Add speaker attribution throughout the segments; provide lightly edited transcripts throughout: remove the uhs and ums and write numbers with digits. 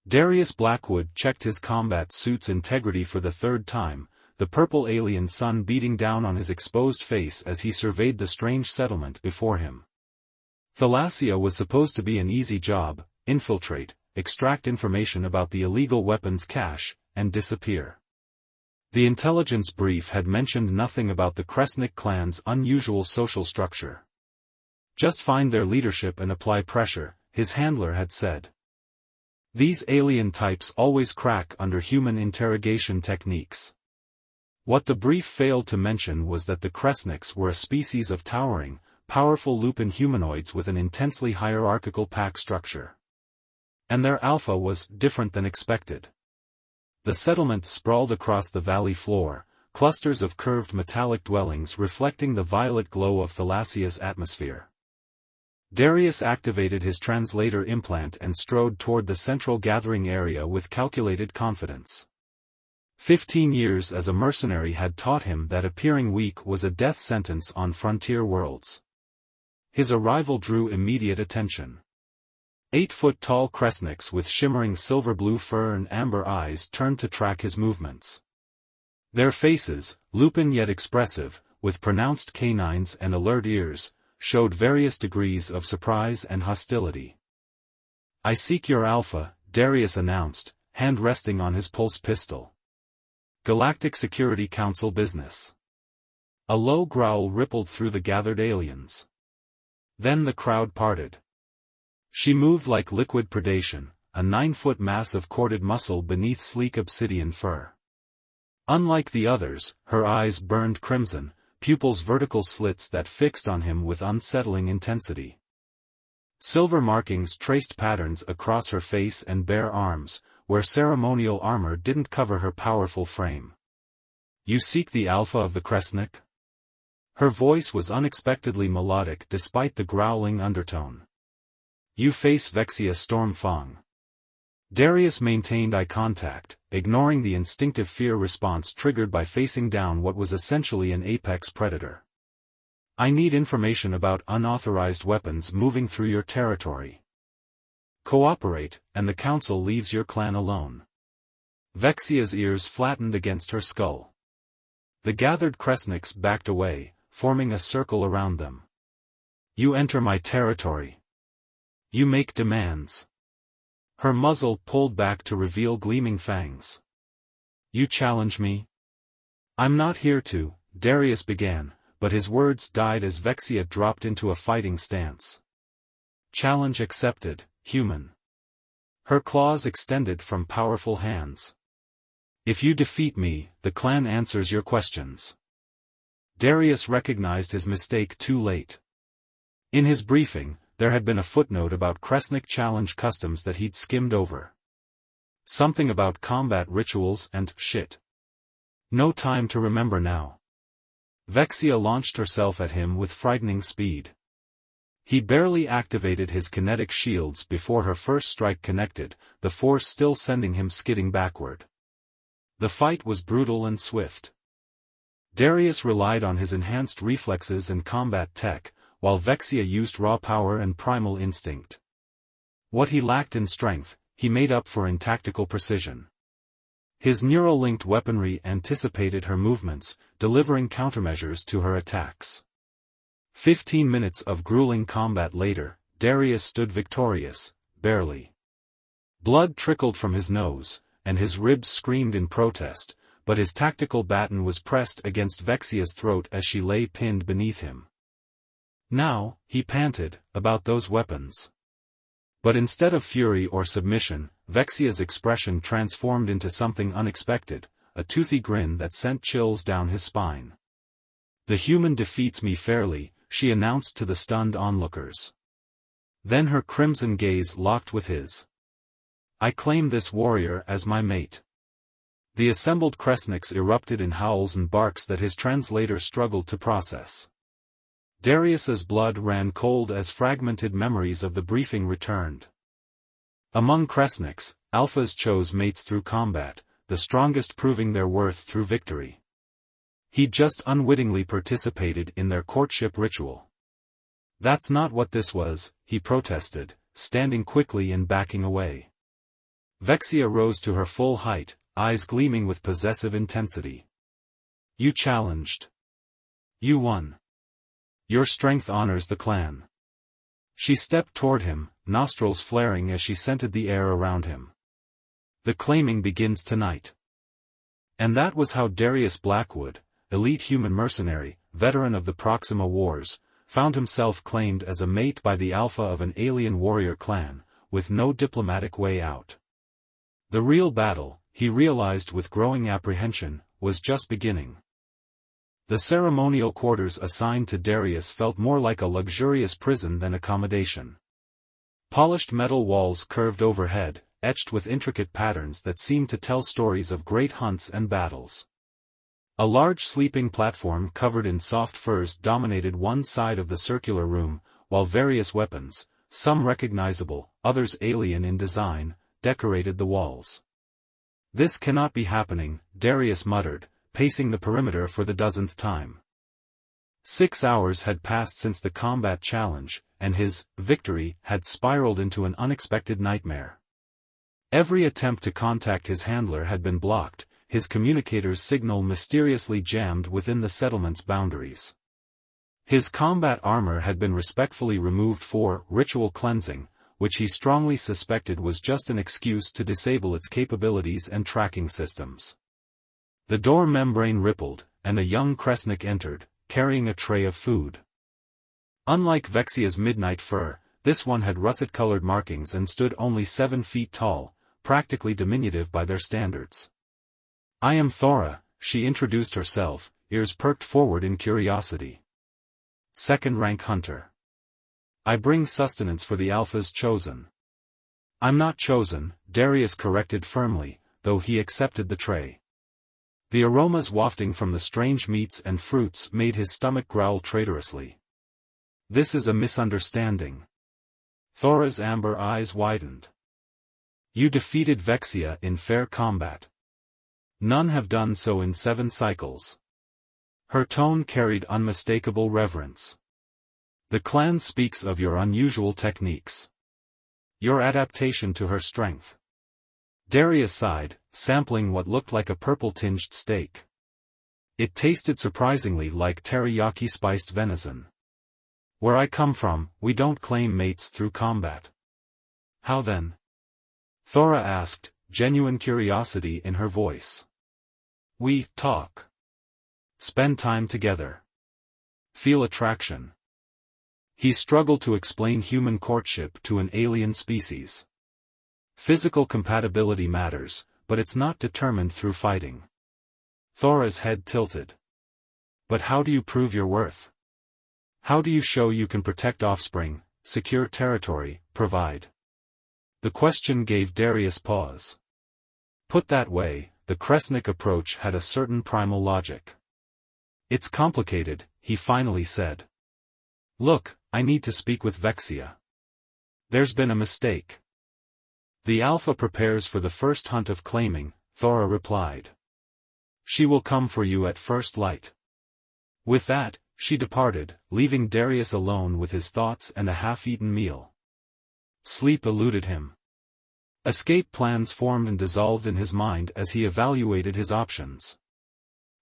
Speaker 1: Darius Blackwood checked his combat suit's integrity for the third time, the purple alien sun beating down on his exposed face as he surveyed the strange settlement before him. Thalassia was supposed to be an easy job: infiltrate, extract information about the illegal weapons cache, and disappear. The intelligence brief had mentioned nothing about the Kresnik clan's unusual social structure. Just find their leadership and apply pressure, his handler had said. These alien types always crack under human interrogation techniques. What the brief failed to mention was that the Kresniks were a species of towering, powerful Lupin humanoids with an intensely hierarchical pack structure. And their alpha was different than expected. The settlement sprawled across the valley floor, clusters of curved metallic dwellings reflecting the violet glow of Thalassia's atmosphere. Darius activated his translator implant and strode toward the central gathering area with calculated confidence. 15 years as a mercenary had taught him that appearing weak was a death sentence on frontier worlds. His arrival drew immediate attention. 8-foot-tall Kresniks with shimmering silver-blue fur and amber eyes turned to track his movements. Their faces, lupin yet expressive, with pronounced canines and alert ears, showed various degrees of surprise and hostility. "I seek your alpha," Darius announced, hand resting on his pulse pistol. "Galactic Security Council business." A low growl rippled through the gathered aliens. Then the crowd parted. She moved like liquid predation, a 9-foot mass of corded muscle beneath sleek obsidian fur. Unlike the others, her eyes burned crimson, pupils vertical slits that fixed on him with unsettling intensity. Silver markings traced patterns across her face and bare arms, where ceremonial armor didn't cover her powerful frame. "You seek the alpha of the Kresnik?" Her voice was unexpectedly melodic despite the growling undertone. "You face Vexia Stormfang." Darius maintained eye contact, ignoring the instinctive fear response triggered by facing down what was essentially an apex predator. "I need information about unauthorized weapons moving through your territory. Cooperate, and the council leaves your clan alone." Vexia's ears flattened against her skull. The gathered Kresniks backed away, forming a circle around them. "You enter my territory. You make demands." Her muzzle pulled back to reveal gleaming fangs. "You challenge me?" "I'm not here to," Darius began, but his words died as Vexia dropped into a fighting stance. "Challenge accepted, human." Her claws extended from powerful hands. "If you defeat me, the clan answers your questions." Darius recognized his mistake too late. In his briefing, there had been a footnote about Kresnik challenge customs that he'd skimmed over. Something about combat rituals and shit. No time to remember now. Vexia launched herself at him with frightening speed. He barely activated his kinetic shields before her first strike connected, the force still sending him skidding backward. The fight was brutal and swift. Darius relied on his enhanced reflexes and combat tech, while Vexia used raw power and primal instinct. What he lacked in strength, he made up for in tactical precision. His neural-linked weaponry anticipated her movements, delivering countermeasures to her attacks. 15 minutes of grueling combat later, Darius stood victorious, barely. Blood trickled from his nose, and his ribs screamed in protest, but his tactical baton was pressed against Vexia's throat as she lay pinned beneath him. "Now," he panted, "about those weapons." But instead of fury or submission, Vexia's expression transformed into something unexpected, a toothy grin that sent chills down his spine. "The human defeats me fairly," she announced to the stunned onlookers. Then her crimson gaze locked with his. "I claim this warrior as my mate." The assembled Kresniks erupted in howls and barks that his translator struggled to process. Darius's blood ran cold as fragmented memories of the briefing returned. Among Kresniks, alphas chose mates through combat, the strongest proving their worth through victory. He'd just unwittingly participated in their courtship ritual. "That's not what this was," he protested, standing quickly and backing away. Vexia rose to her full height, eyes gleaming with possessive intensity. You challenged. You won. Your strength honors the clan. She stepped toward him, nostrils flaring as she scented the air around him. The claiming begins tonight. And that was how Darius Blackwood, elite human mercenary, veteran of the Proxima Wars, found himself claimed as a mate by the alpha of an alien warrior clan, with no diplomatic way out. The real battle, he realized with growing apprehension, was just beginning. The ceremonial quarters assigned to Darius felt more like a luxurious prison than accommodation. Polished metal walls curved overhead, etched with intricate patterns that seemed to tell stories of great hunts and battles. A large sleeping platform covered in soft furs dominated one side of the circular room, while various weapons, some recognizable, others alien in design, decorated the walls. This cannot be happening, Darius muttered, pacing the perimeter for the dozenth time. 6 hours had passed since the combat challenge, and his victory had spiraled into an unexpected nightmare. Every attempt to contact his handler had been blocked, his communicator's signal mysteriously jammed within the settlement's boundaries. His combat armor had been respectfully removed for ritual cleansing, which he strongly suspected was just an excuse to disable its capabilities and tracking systems. The door membrane rippled, and a young Kresnik entered, carrying a tray of food. Unlike Vexia's midnight fur, this one had russet-colored markings and stood only 7 feet tall, practically diminutive by their standards. I am Thora, she introduced herself, ears perked forward in curiosity. Second-rank hunter. I bring sustenance for the Alpha's chosen. I'm not chosen, Darius corrected firmly, though he accepted the tray. The aromas wafting from the strange meats and fruits made his stomach growl traitorously. This is a misunderstanding. Thora's amber eyes widened. You defeated Vexia in fair combat. None have done so in 7 cycles. Her tone carried unmistakable reverence. The clan speaks of your unusual techniques. Your adaptation to her strength. Darius sighed, sampling what looked like a purple-tinged steak. It tasted surprisingly like teriyaki-spiced venison. Where I come from, we don't claim mates through combat. How then? Thora asked, genuine curiosity in her voice. We talk. Spend time together. Feel attraction. He struggled to explain human courtship to an alien species. Physical compatibility matters, but it's not determined through fighting. Thora's head tilted. But how do you prove your worth? How do you show you can protect offspring, secure territory, provide? The question gave Darius pause. Put that way, the Kresnik approach had a certain primal logic. It's complicated, he finally said. Look, I need to speak with Vexia. There's been a mistake. The Alpha prepares for the first hunt of claiming, Thora replied. She will come for you at first light. With that, she departed, leaving Darius alone with his thoughts and a half-eaten meal. Sleep eluded him. Escape plans formed and dissolved in his mind as he evaluated his options.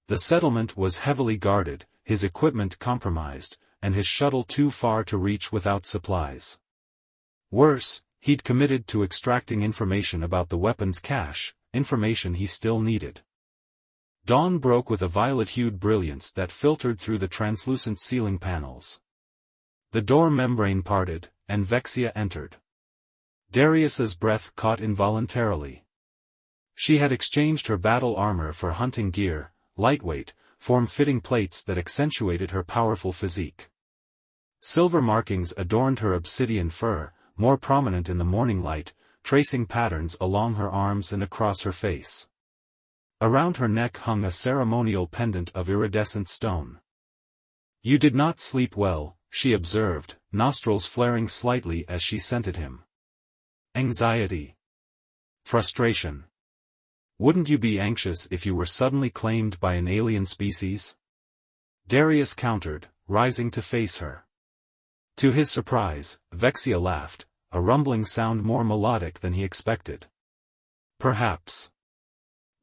Speaker 1: The settlement was heavily guarded, his equipment compromised, and his shuttle too far to reach without supplies. Worse, he'd committed to extracting information about the weapon's cache, information he still needed. Dawn broke with a violet-hued brilliance that filtered through the translucent ceiling panels. The door membrane parted, and Vexia entered. Darius's breath caught involuntarily. She had exchanged her battle armor for hunting gear, lightweight, form-fitting plates that accentuated her powerful physique. Silver markings adorned her obsidian fur, more prominent in the morning light, tracing patterns along her arms and across her face. Around her neck hung a ceremonial pendant of iridescent stone. You did not sleep well, she observed, nostrils flaring slightly as she scented him. Anxiety. Frustration. Wouldn't you be anxious if you were suddenly claimed by an alien species? Darius countered, rising to face her. To his surprise, Vexia laughed, a rumbling sound more melodic than he expected. Perhaps.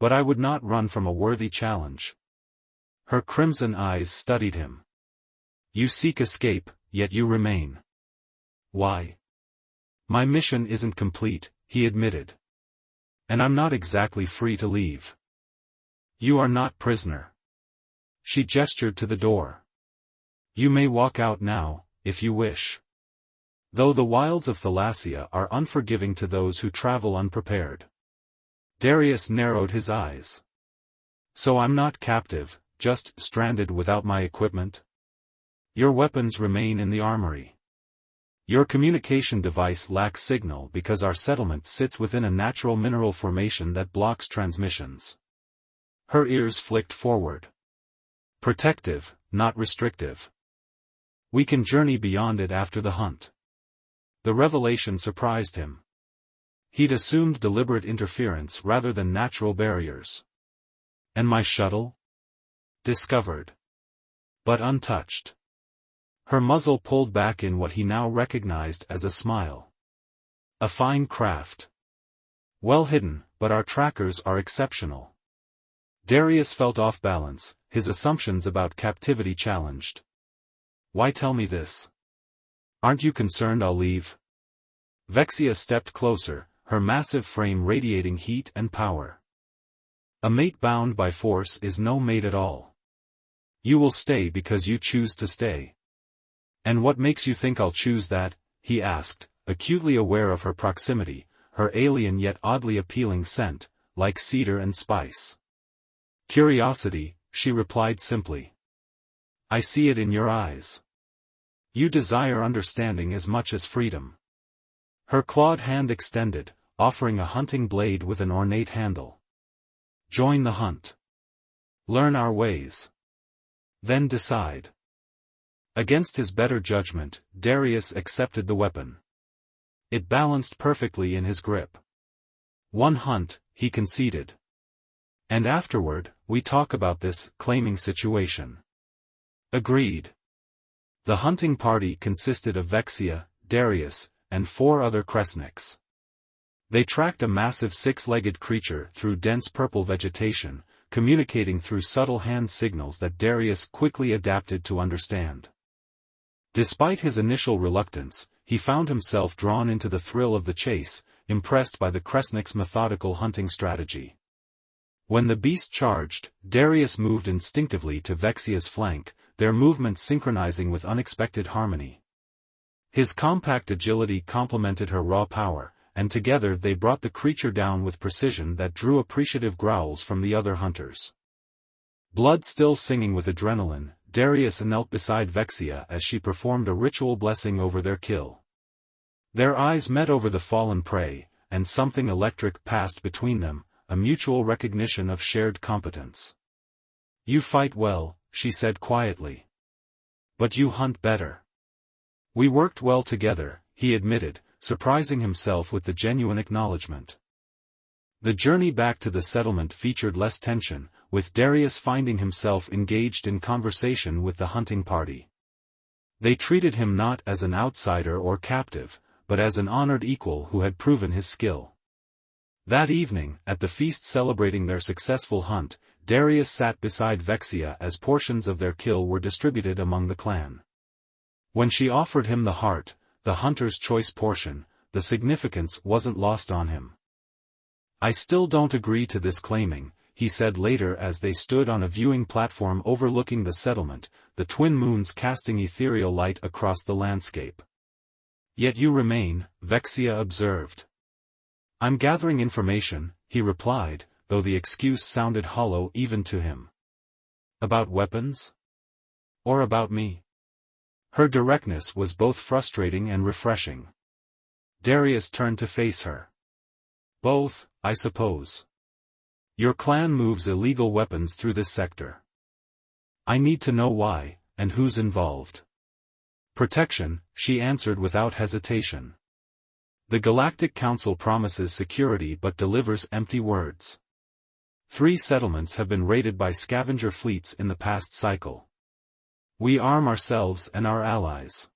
Speaker 1: But I would not run from a worthy challenge. Her crimson eyes studied him. You seek escape, yet you remain. Why? My mission isn't complete, he admitted. And I'm not exactly free to leave. You are not prisoner. She gestured to the door. You may walk out now, if you wish. Though the wilds of Thalassia are unforgiving to those who travel unprepared. Darius narrowed his eyes. So I'm not captive, just stranded without my equipment? Your weapons remain in the armory. Your communication device lacks signal because our settlement sits within a natural mineral formation that blocks transmissions. Her ears flicked forward. Protective, not restrictive. We can journey beyond it after the hunt. The revelation surprised him. He'd assumed deliberate interference rather than natural barriers. And my shuttle? Discovered. But untouched. Her muzzle pulled back in what he now recognized as a smile. A fine craft. Well hidden, but our trackers are exceptional. Darius felt off balance, his assumptions about captivity challenged. Why tell me this? Aren't you concerned I'll leave? Vexia stepped closer, her massive frame radiating heat and power. A mate bound by force is no mate at all. You will stay because you choose to stay. And what makes you think I'll choose that? He asked, acutely aware of her proximity, her alien yet oddly appealing scent, like cedar and spice. Curiosity, she replied simply. I see it in your eyes. You desire understanding as much as freedom. Her clawed hand extended, offering a hunting blade with an ornate handle. Join the hunt. Learn our ways. Then decide. Against his better judgment, Darius accepted the weapon. It balanced perfectly in his grip. One hunt, he conceded. And afterward, we talk about this claiming situation. Agreed. The hunting party consisted of Vexia, Darius, and 4 other Kresniks. They tracked a massive 6-legged creature through dense purple vegetation, communicating through subtle hand signals that Darius quickly adapted to understand. Despite his initial reluctance, he found himself drawn into the thrill of the chase, impressed by the Kresnik's methodical hunting strategy. When the beast charged, Darius moved instinctively to Vexia's flank, their movements synchronizing with unexpected harmony. His compact agility complemented her raw power, and together they brought the creature down with precision that drew appreciative growls from the other hunters. Blood still singing with adrenaline, Darius knelt beside Vexia as she performed a ritual blessing over their kill. Their eyes met over the fallen prey, and something electric passed between them, a mutual recognition of shared competence. You fight well, she said quietly. But you hunt better. We worked well together, he admitted, surprising himself with the genuine acknowledgement. The journey back to the settlement featured less tension, with Darius finding himself engaged in conversation with the hunting party. They treated him not as an outsider or captive, but as an honored equal who had proven his skill. That evening, at the feast celebrating their successful hunt, Darius sat beside Vexia as portions of their kill were distributed among the clan. When she offered him the heart, the hunter's choice portion, the significance wasn't lost on him. I still don't agree to this claiming, he said later as they stood on a viewing platform overlooking the settlement, the twin moons casting ethereal light across the landscape. Yet you remain, Vexia observed. I'm gathering information, he replied, though the excuse sounded hollow even to him. About weapons? Or about me? Her directness was both frustrating and refreshing. Darius turned to face her. Both, I suppose. Your clan moves illegal weapons through this sector. I need to know why, and who's involved. Protection, she answered without hesitation. The Galactic Council promises security but delivers empty words. 3 settlements have been raided by scavenger fleets in the past cycle. We arm ourselves and our allies.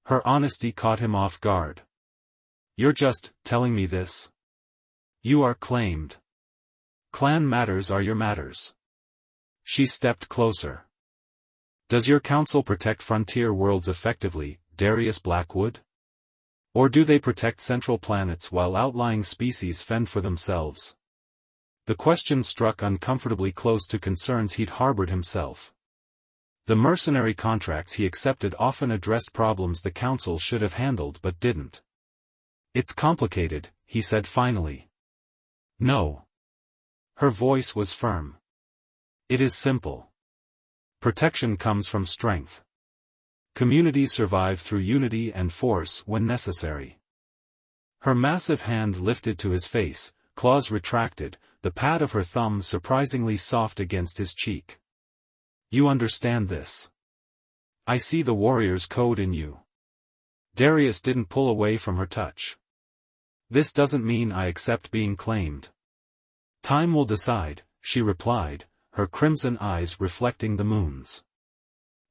Speaker 1: Her honesty caught him off guard. You're just telling me this? You are claimed. Clan matters are your matters. She stepped closer. Does your council protect frontier worlds effectively, Darius Blackwood? Or do they protect central planets while outlying species fend for themselves? The question struck uncomfortably close to concerns he'd harbored himself. The mercenary contracts he accepted often addressed problems the council should have handled but didn't. It's complicated, he said finally. No. Her voice was firm. It is simple. Protection comes from strength. Communities survive through unity and force when necessary. Her massive hand lifted to his face, claws retracted, the pad of her thumb surprisingly soft against his cheek. You understand this. I see the warrior's code in you. Darius didn't pull away from her touch. This doesn't mean I accept being claimed. Time will decide, she replied, her crimson eyes reflecting the moon's.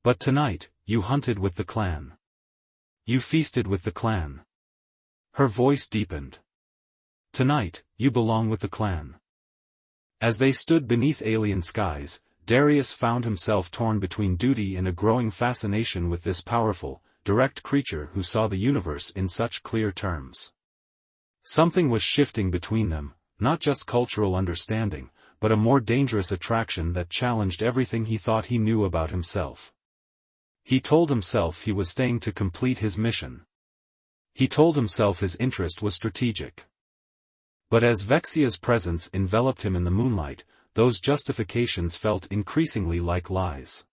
Speaker 1: But tonight, you hunted with the clan. You feasted with the clan. Her voice deepened. Tonight, you belong with the clan. As they stood beneath alien skies, Darius found himself torn between duty and a growing fascination with this powerful, direct creature who saw the universe in such clear terms. Something was shifting between them, not just cultural understanding, but a more dangerous attraction that challenged everything he thought he knew about himself. He told himself he was staying to complete his mission. He told himself his interest was strategic. But as Vexia's presence enveloped him in the moonlight, those justifications felt increasingly like lies.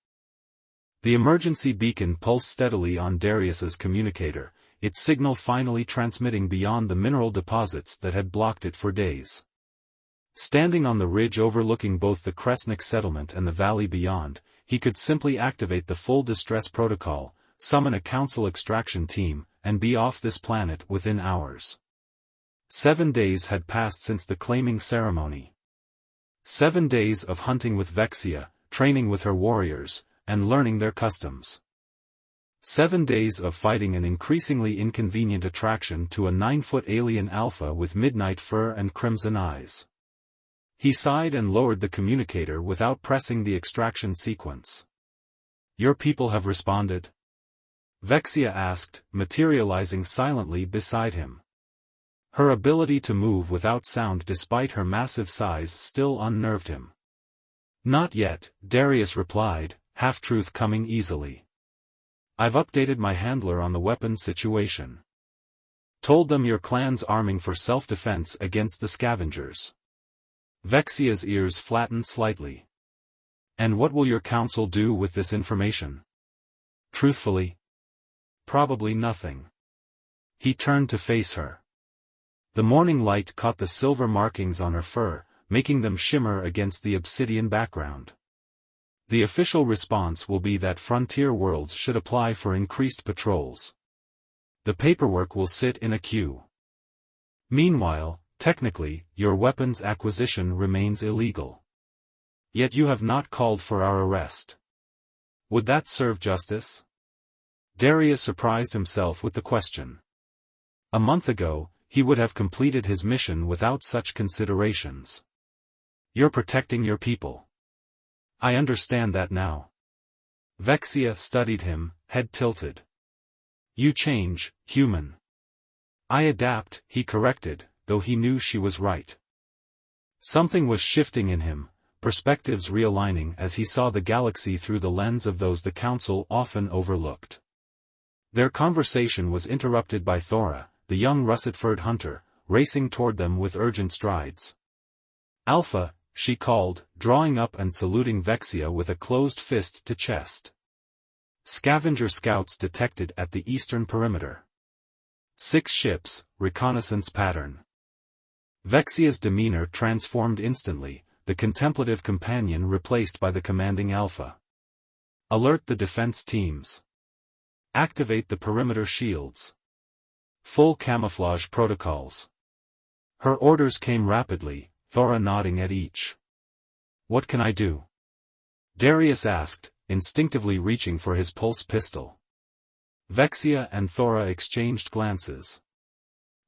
Speaker 1: The emergency beacon pulsed steadily on Darius's communicator, its signal finally transmitting beyond the mineral deposits that had blocked it for days. Standing on the ridge overlooking both the Kresnik settlement and the valley beyond, he could simply activate the full distress protocol, summon a council extraction team, and be off this planet within hours. 7 days had passed since the claiming ceremony. 7 days of hunting with Vexia, training with her warriors, and learning their customs. 7 days of fighting an increasingly inconvenient attraction to a 9-foot alien alpha with midnight fur and crimson eyes. He sighed and lowered the communicator without pressing the extraction sequence. Your people have responded? Vexia asked, materializing silently beside him. Her ability to move without sound despite her massive size still unnerved him. Not yet, Darius replied, half-truth coming easily. I've updated my handler on the weapons situation. Told them your clan's arming for self-defense against the scavengers. Vexia's ears flattened slightly. And what will your council do with this information? Truthfully? Probably nothing. He turned to face her. The morning light caught the silver markings on her fur, making them shimmer against the obsidian background. The official response will be that frontier worlds should apply for increased patrols. The paperwork will sit in a queue. Meanwhile, technically, your weapons acquisition remains illegal. Yet you have not called for our arrest. Would that serve justice? Darius surprised himself with the question. A month ago, he would have completed his mission without such considerations. You're protecting your people. I understand that now. Vexia studied him, head tilted. You change, human. I adapt, he corrected, though he knew she was right. Something was shifting in him, perspectives realigning as he saw the galaxy through the lens of those the council often overlooked. Their conversation was interrupted by Thora, the young russet-furred hunter, racing toward them with urgent strides. Alpha, she called, drawing up and saluting Vexia with a closed fist to chest. Scavenger scouts detected at the eastern perimeter. 6 ships, reconnaissance pattern. Vexia's demeanor transformed instantly, the contemplative companion replaced by the commanding Alpha. Alert the defense teams. Activate the perimeter shields. Full camouflage protocols. Her orders came rapidly, Thora nodding at each. What can I do? Darius asked, instinctively reaching for his pulse pistol. Vexia and Thora exchanged glances.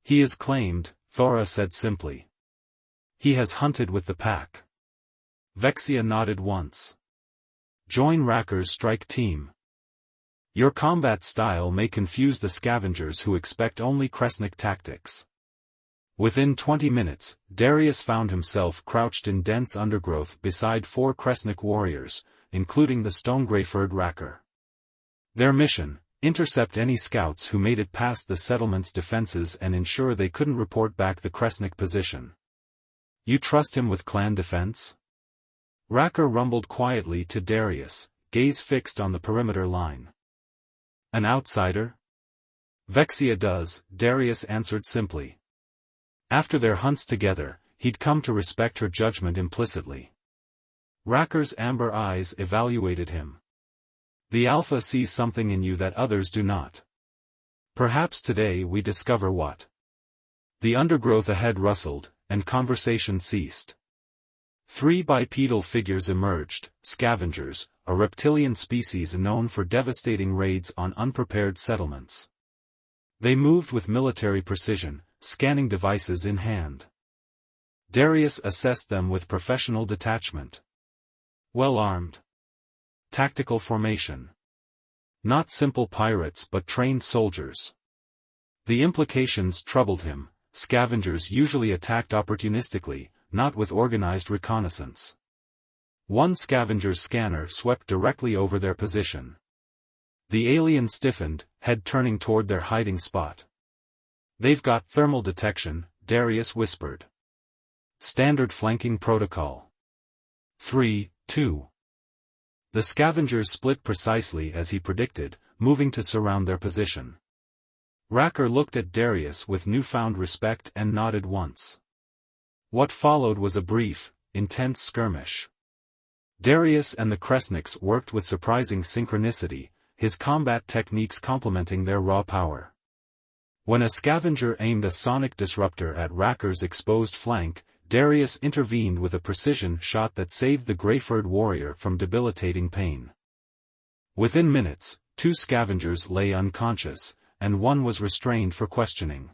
Speaker 1: He is claimed, Thora said simply. He has hunted with the pack. Vexia nodded once. Join Racker's strike team. Your combat style may confuse the scavengers who expect only Kresnik tactics. Within 20 minutes, Darius found himself crouched in dense undergrowth beside 4 Kresnik warriors, including the stone-greyfurred Racker. Their mission: intercept any scouts who made it past the settlement's defenses and ensure they couldn't report back the Kresnik position. You trust him with clan defense? Racker rumbled quietly to Darius, gaze fixed on the perimeter line. An outsider? Vexia does, Darius answered simply. After their hunts together, he'd come to respect her judgment implicitly. Racker's amber eyes evaluated him. The Alpha sees something in you that others do not. Perhaps today we discover what. The undergrowth ahead rustled, and conversation ceased. 3 bipedal figures emerged, scavengers, a reptilian species known for devastating raids on unprepared settlements. They moved with military precision, scanning devices in hand. Darius assessed them with professional detachment. Well armed. Tactical formation. Not simple pirates but trained soldiers. The implications troubled him. Scavengers usually attacked opportunistically, not with organized reconnaissance. One scavenger's scanner swept directly over their position. The alien stiffened, head turning toward their hiding spot. They've got thermal detection, Darius whispered. Standard flanking protocol. 3, 2. The scavengers split precisely as he predicted, moving to surround their position. Racker looked at Darius with newfound respect and nodded once. What followed was a brief, intense skirmish. Darius and the Kresniks worked with surprising synchronicity, his combat techniques complementing their raw power. When a scavenger aimed a sonic disruptor at Racker's exposed flank, Darius intervened with a precision shot that saved the grey-furred warrior from debilitating pain. Within minutes, 2 scavengers lay unconscious, and 1 was restrained for questioning.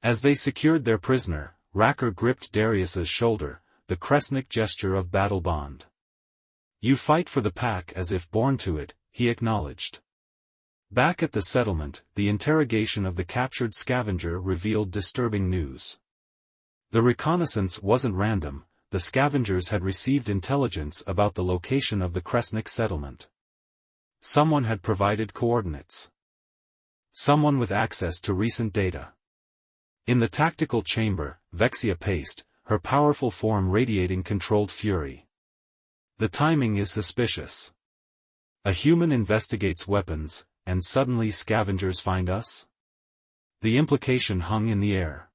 Speaker 1: As they secured their prisoner, Racker gripped Darius's shoulder, the Kresnik gesture of battle bond. You fight for the pack as if born to it, he acknowledged. Back at the settlement, the interrogation of the captured scavenger revealed disturbing news. The reconnaissance wasn't random, the scavengers had received intelligence about the location of the Kresnik settlement. Someone had provided coordinates. Someone with access to recent data. In the tactical chamber, Vexia paced, her powerful form radiating controlled fury. The timing is suspicious. A human investigates weapons, and suddenly scavengers find us? The implication hung in the air.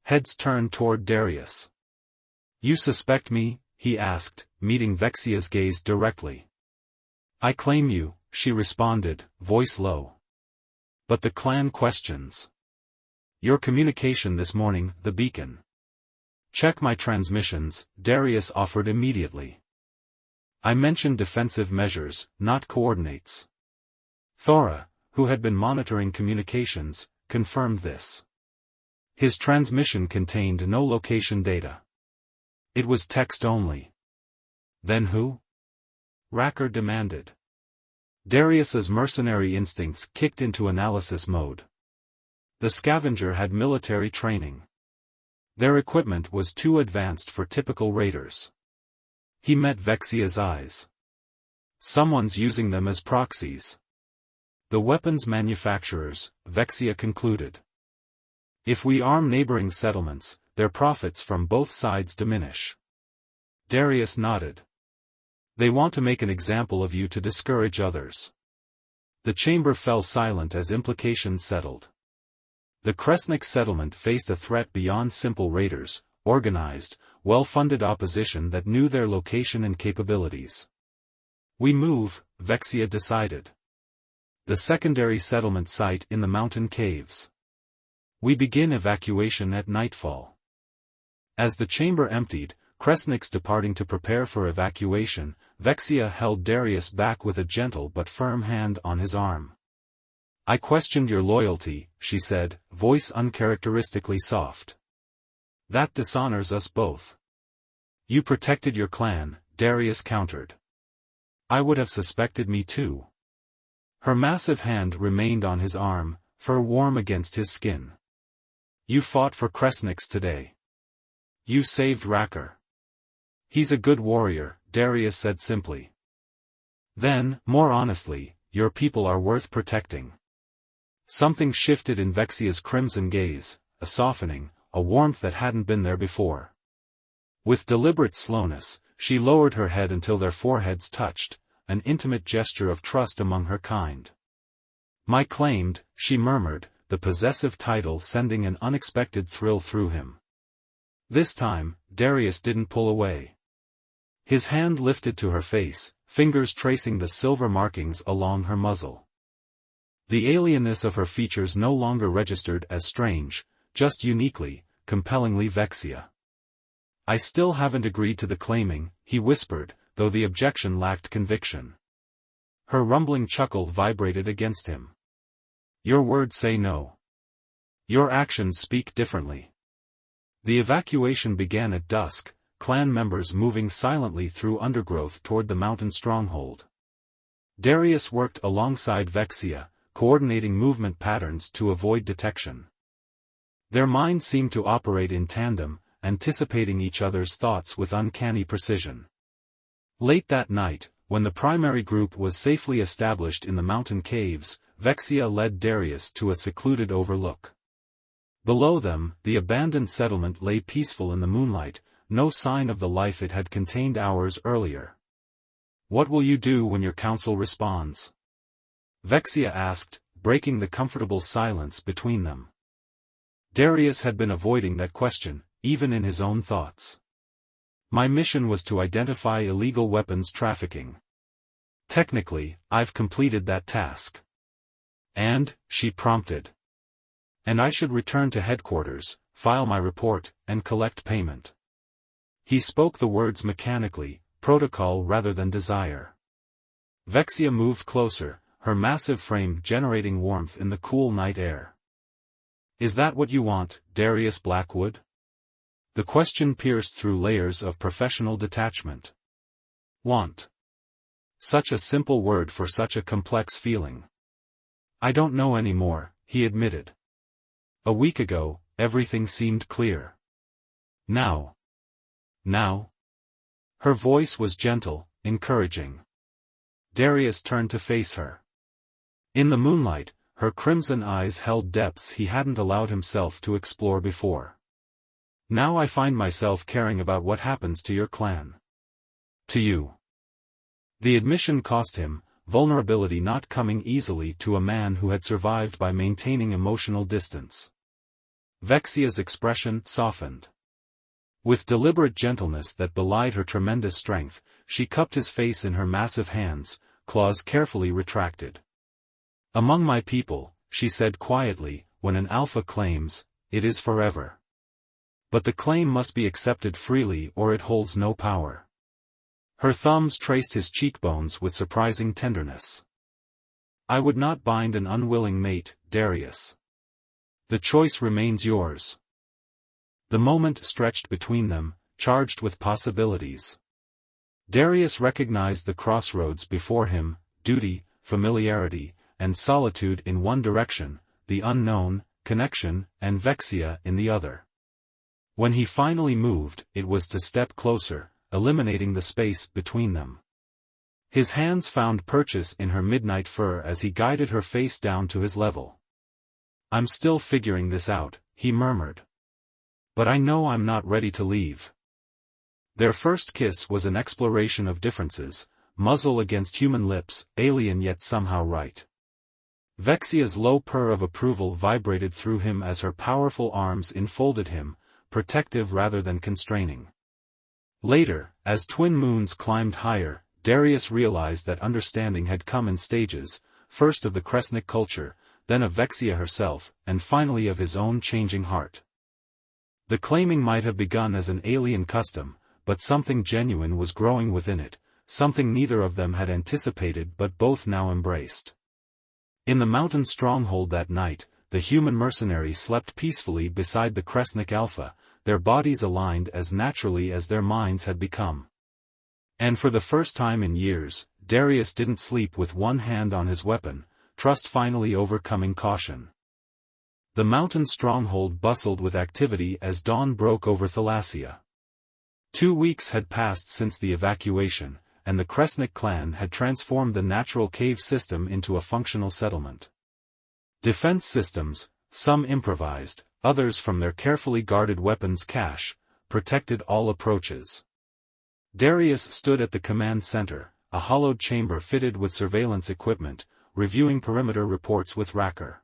Speaker 1: Heads turned toward Darius. You suspect me? He asked, meeting Vexia's gaze directly. I claim you, she responded, voice low. But the clan questions. Your communication this morning, the beacon. Check my transmissions, Darius offered immediately. I mentioned defensive measures, not coordinates. Thora, who had been monitoring communications, confirmed this. His transmission contained no location data. It was text only. Then who? Racker demanded. Darius's mercenary instincts kicked into analysis mode. The scavenger had military training. Their equipment was too advanced for typical raiders. He met Vexia's eyes. Someone's using them as proxies. The weapons manufacturers, Vexia concluded. If we arm neighboring settlements, their profits from both sides diminish. Darius nodded. They want to make an example of you to discourage others. The chamber fell silent as implications settled. The Kresnik settlement faced a threat beyond simple raiders, organized, well-funded opposition that knew their location and capabilities. We move, Vexia decided. The secondary settlement site in the mountain caves. We begin evacuation at nightfall. As the chamber emptied, Kresniks departing to prepare for evacuation, Vexia held Darius back with a gentle but firm hand on his arm. I questioned your loyalty, she said, voice uncharacteristically soft. That dishonors us both. You protected your clan, Darius countered. I would have suspected me too. Her massive hand remained on his arm, fur warm against his skin. You fought for Kresnix today. You saved Racker. He's a good warrior, Darius said simply. Then, more honestly, your people are worth protecting. Something shifted in Vexia's crimson gaze, a softening, a warmth that hadn't been there before. With deliberate slowness, she lowered her head until their foreheads touched, an intimate gesture of trust among her kind. My claimed, she murmured, the possessive title sending an unexpected thrill through him. This time, Darius didn't pull away. His hand lifted to her face, fingers tracing the silver markings along her muzzle. The alienness of her features no longer registered as strange, just uniquely, compellingly Vexia. I still haven't agreed to the claiming, he whispered, though the objection lacked conviction. Her rumbling chuckle vibrated against him. Your words say no. Your actions speak differently. The evacuation began at dusk, clan members moving silently through undergrowth toward the mountain stronghold. Darius worked alongside Vexia, coordinating movement patterns to avoid detection. Their minds seemed to operate in tandem, anticipating each other's thoughts with uncanny precision. Late that night, when the primary group was safely established in the mountain caves, Vexia led Darius to a secluded overlook. Below them, the abandoned settlement lay peaceful in the moonlight, no sign of the life it had contained hours earlier. What will you do when your council responds? Vexia asked, breaking the comfortable silence between them. Darius had been avoiding that question, even in his own thoughts. My mission was to identify illegal weapons trafficking. Technically, I've completed that task. And, she prompted. And I should return to headquarters, file my report, and collect payment. He spoke the words mechanically, protocol rather than desire. Vexia moved closer, her massive frame generating warmth in the cool night air. Is that what you want, Darius Blackwood? The question pierced through layers of professional detachment. Want. Such a simple word for such a complex feeling. I don't know anymore, he admitted. A week ago, everything seemed clear. Now. Her voice was gentle, encouraging. Darius turned to face her. In the moonlight, her crimson eyes held depths he hadn't allowed himself to explore before. Now I find myself caring about what happens to your clan. To you. The admission cost him, vulnerability not coming easily to a man who had survived by maintaining emotional distance. Vexia's expression softened. With deliberate gentleness that belied her tremendous strength, she cupped his face in her massive hands, claws carefully retracted. Among my people, she said quietly, when an alpha claims, it is forever. But the claim must be accepted freely or it holds no power. Her thumbs traced his cheekbones with surprising tenderness. I would not bind an unwilling mate, Darius. The choice remains yours. The moment stretched between them, charged with possibilities. Darius recognized the crossroads before him, duty, familiarity, and solitude in one direction, the unknown, connection, and Vexia in the other. When he finally moved, it was to step closer, eliminating the space between them. His hands found purchase in her midnight fur as he guided her face down to his level. I'm still figuring this out, he murmured. But I know I'm not ready to leave. Their first kiss was an exploration of differences, muzzle against human lips, alien yet somehow right. Vexia's low purr of approval vibrated through him as her powerful arms enfolded him, protective rather than constraining. Later, as twin moons climbed higher, Darius realized that understanding had come in stages, first of the Kresnik culture, then of Vexia herself, and finally of his own changing heart. The claiming might have begun as an alien custom, but something genuine was growing within it, something neither of them had anticipated but both now embraced. In the mountain stronghold that night, the human mercenary slept peacefully beside the Kresnik Alpha, their bodies aligned as naturally as their minds had become. And for the first time in years, Darius didn't sleep with one hand on his weapon, trust finally overcoming caution. The mountain stronghold bustled with activity as dawn broke over Thalassia. 2 weeks had passed since the evacuation, and the Kresnik clan had transformed the natural cave system into a functional settlement. Defense systems, some improvised, others from their carefully guarded weapons cache, protected all approaches. Darius stood at the command center, a hollowed chamber fitted with surveillance equipment, reviewing perimeter reports with Racker.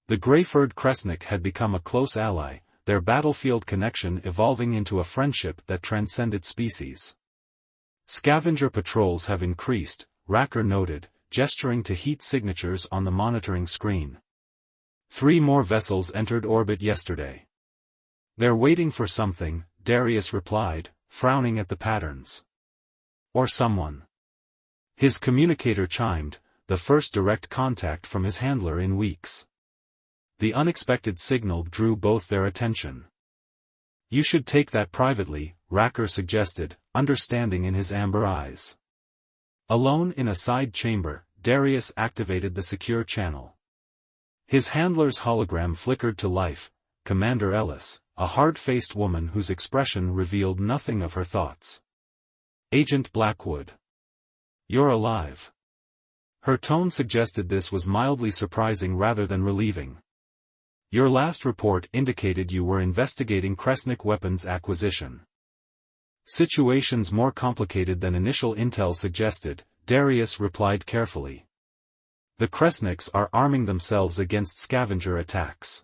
Speaker 1: The gray-furred Kresnik had become a close ally, their battlefield connection evolving into a friendship that transcended species. Scavenger patrols have increased, Racker noted, gesturing to heat signatures on the monitoring screen. 3 more vessels entered orbit yesterday. They're waiting for something, Darius replied, frowning at the patterns. Or someone. His communicator chimed, the first direct contact from his handler in weeks. The unexpected signal drew both their attention. You should take that privately, Racker suggested, understanding in his amber eyes. Alone in a side chamber, Darius activated the secure channel. His handler's hologram flickered to life, Commander Ellis, a hard-faced woman whose expression revealed nothing of her thoughts. Agent Blackwood. You're alive. Her tone suggested this was mildly surprising rather than relieving. Your last report indicated you were investigating Kresnik weapons acquisition. Situations more complicated than initial intel suggested, Darius replied carefully. The Kresniks are arming themselves against scavenger attacks.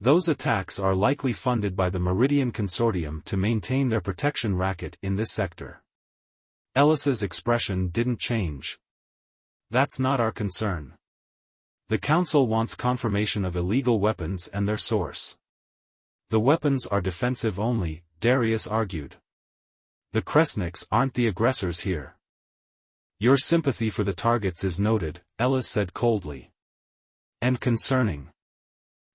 Speaker 1: Those attacks are likely funded by the Meridian Consortium to maintain their protection racket in this sector. Ellis's expression didn't change. That's not our concern. The Council wants confirmation of illegal weapons and their source. The weapons are defensive only, Darius argued. The Kresniks aren't the aggressors here. Your sympathy for the targets is noted, Ellis said coldly. And concerning.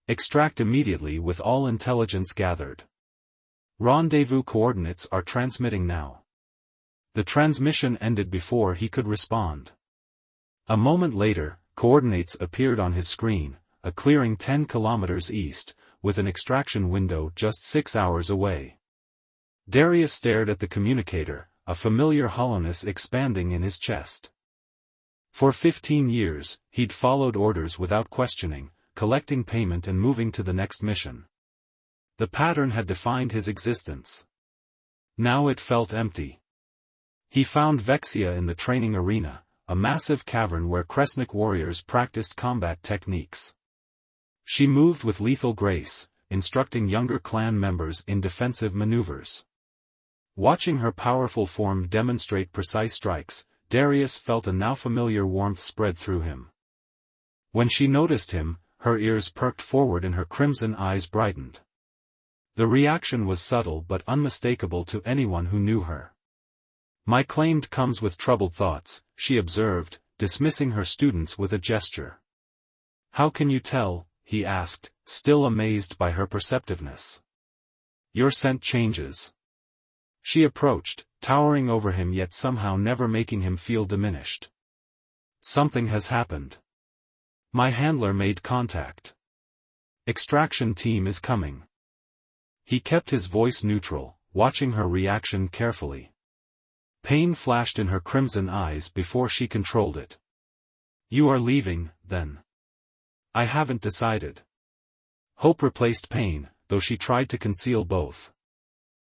Speaker 1: Extract immediately with all intelligence gathered. Rendezvous coordinates are transmitting now. The transmission ended before he could respond. A moment later, coordinates appeared on his screen, a clearing 10 kilometers east, with an extraction window just 6 hours away. Darius stared at the communicator, a familiar hollowness expanding in his chest. For 15 years, he'd followed orders without questioning, collecting payment and moving to the next mission. The pattern had defined his existence. Now it felt empty. He found Vexia in the training arena, a massive cavern where Kresnik warriors practiced combat techniques. She moved with lethal grace, instructing younger clan members in defensive maneuvers. Watching her powerful form demonstrate precise strikes, Darius felt a now familiar warmth spread through him. When she noticed him, her ears perked forward and her crimson eyes brightened. The reaction was subtle but unmistakable to anyone who knew her. My claimed comes with troubled thoughts, she observed, dismissing her students with a gesture. How can you tell, he asked, still amazed by her perceptiveness. Your scent changes. She approached, towering over him yet somehow never making him feel diminished. Something has happened. My handler made contact. Extraction team is coming. He kept his voice neutral, watching her reaction carefully. Pain flashed in her crimson eyes before she controlled it. You are leaving, then? I haven't decided. Hope replaced pain, though she tried to conceal both.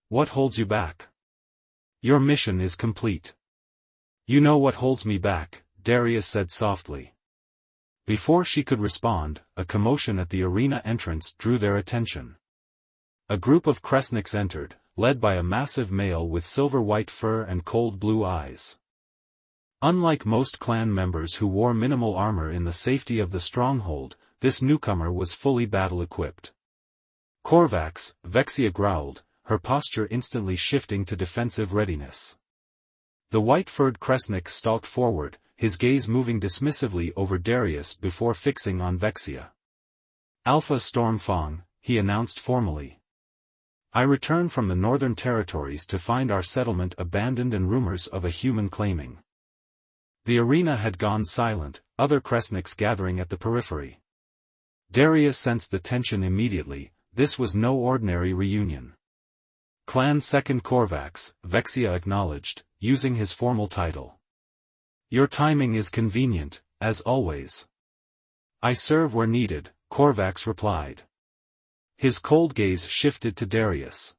Speaker 1: What holds you back? Your mission is complete. You know what holds me back, Darius said softly. Before she could respond, a commotion at the arena entrance drew their attention. A group of Kresniks entered, led by a massive male with silver-white fur and cold blue eyes. Unlike most clan members who wore minimal armor in the safety of the stronghold, this newcomer was fully battle-equipped. Korvax, Vexia growled, her posture instantly shifting to defensive readiness. The white-furred Kresnik stalked forward, his gaze moving dismissively over Darius before fixing on Vexia. Alpha Stormfang, he announced formally. I return from the northern territories to find our settlement abandoned and rumors of a human claiming. The arena had gone silent, other Kresniks gathering at the periphery. Darius sensed the tension immediately. This was no ordinary reunion. Clan Second Korvax, Vexia acknowledged, using his formal title. Your timing is convenient, as always. I serve where needed, Korvax replied. His cold gaze shifted to Darius.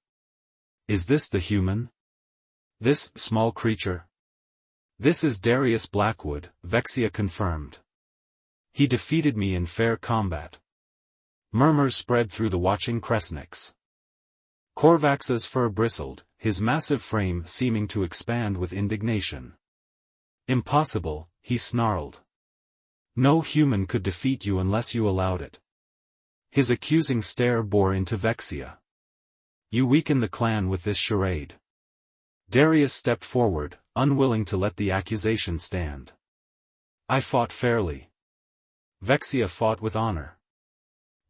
Speaker 1: Is this the human? This small creature? This is Darius Blackwood, Vexia confirmed. He defeated me in fair combat. Murmurs spread through the watching Kresniks. Korvax's fur bristled, his massive frame seeming to expand with indignation. Impossible, he snarled. No human could defeat you unless you allowed it. His accusing stare bore into Vexia. You weaken the clan with this charade. Darius stepped forward, unwilling to let the accusation stand. I fought fairly. Vexia fought with honor.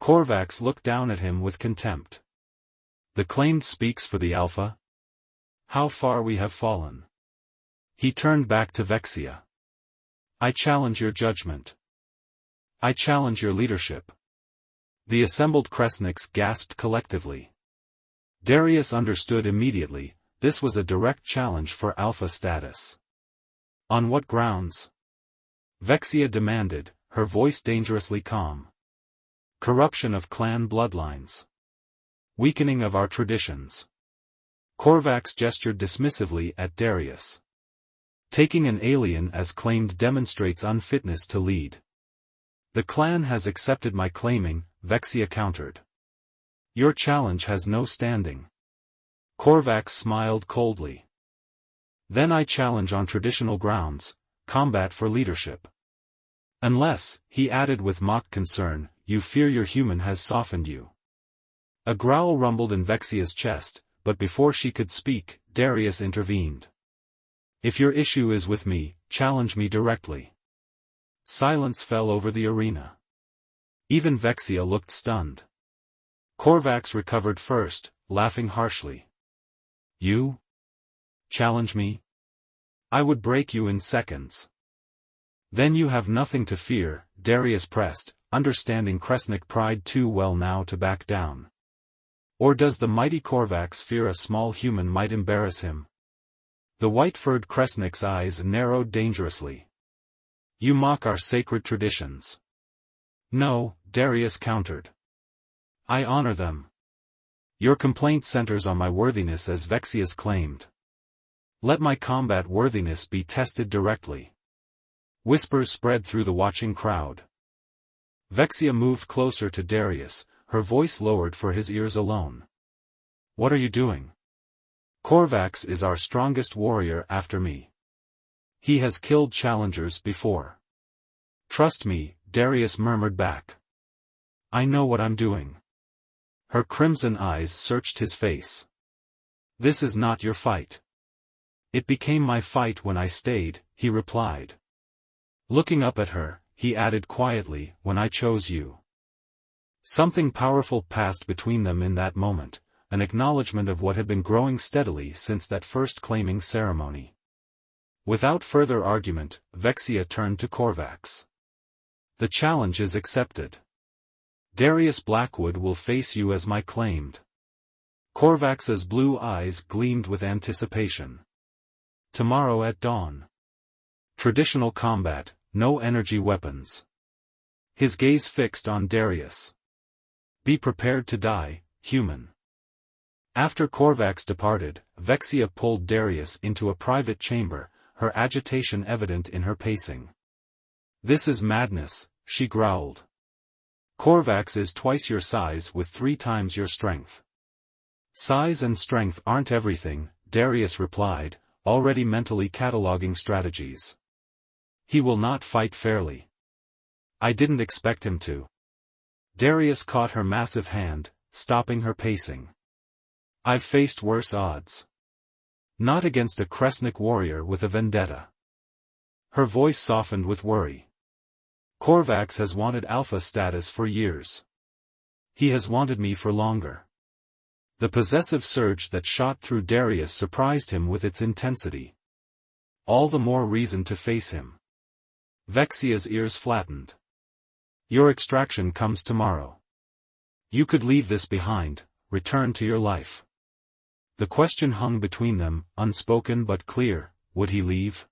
Speaker 1: Korvax looked down at him with contempt. The claimed speaks for the Alpha? How far we have fallen. He turned back to Vexia. I challenge your judgment. I challenge your leadership. The assembled Kresniks gasped collectively. Darius understood immediately, this was a direct challenge for Alpha status. On what grounds? Vexia demanded, her voice dangerously calm. Corruption of clan bloodlines. Weakening of our traditions. Korvax gestured dismissively at Darius. Taking an alien as claimed demonstrates unfitness to lead. The clan has accepted my claiming, Vexia countered. Your challenge has no standing. Korvax smiled coldly. Then I challenge on traditional grounds, combat for leadership. Unless, he added with mock concern, you fear your human has softened you. A growl rumbled in Vexia's chest, but before she could speak, Darius intervened. If your issue is with me, challenge me directly. Silence fell over the arena. Even Vexia looked stunned. Korvax recovered first, laughing harshly. You? Challenge me? I would break you in seconds. Then you have nothing to fear, Darius pressed, understanding Kresnik pride too well now to back down. Or does the mighty Korvax fear a small human might embarrass him? The white-furred Kresnik's eyes narrowed dangerously. You mock our sacred traditions. No, Darius countered. I honor them. Your complaint centers on my worthiness as Vexia's claimed. Let my combat worthiness be tested directly. Whispers spread through the watching crowd. Vexia moved closer to Darius, her voice lowered for his ears alone. What are you doing? Korvax is our strongest warrior after me. He has killed challengers before. Trust me, Darius murmured back. I know what I'm doing. Her crimson eyes searched his face. This is not your fight. It became my fight when I stayed, he replied. Looking up at her, he added quietly, when I chose you. Something powerful passed between them in that moment, an acknowledgement of what had been growing steadily since that first claiming ceremony. Without further argument, Vexia turned to Korvax. The challenge is accepted. Darius Blackwood will face you as my claimed. Korvax's blue eyes gleamed with anticipation. Tomorrow at dawn. Traditional combat, no energy weapons. His gaze fixed on Darius. Be prepared to die, human. After Korvax departed, Vexia pulled Darius into a private chamber, her agitation evident in her pacing. This is madness, she growled. Korvax is twice your size with 3 times your strength. Size and strength aren't everything, Darius replied, already mentally cataloging strategies. He will not fight fairly. I didn't expect him to. Darius caught her massive hand, stopping her pacing. I've faced worse odds. Not against a Kresnik warrior with a vendetta. Her voice softened with worry. Korvax has wanted alpha status for years. He has wanted me for longer. The possessive surge that shot through Darius surprised him with its intensity. All the more reason to face him. Vexia's ears flattened. Your extraction comes tomorrow. You could leave this behind, return to your life. The question hung between them, unspoken but clear: would he leave?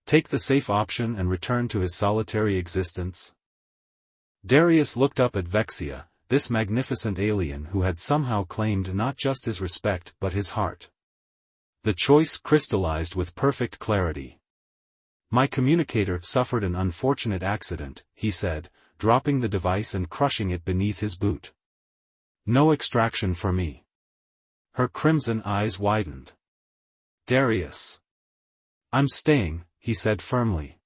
Speaker 1: Take the safe option and return to his solitary existence? Darius looked up at Vexia, this magnificent alien who had somehow claimed not just his respect but his heart. The choice crystallized with perfect clarity. My communicator suffered an unfortunate accident, he said, dropping the device and crushing it beneath his boot. No extraction for me. Her crimson eyes widened. Darius. I'm staying, he said firmly.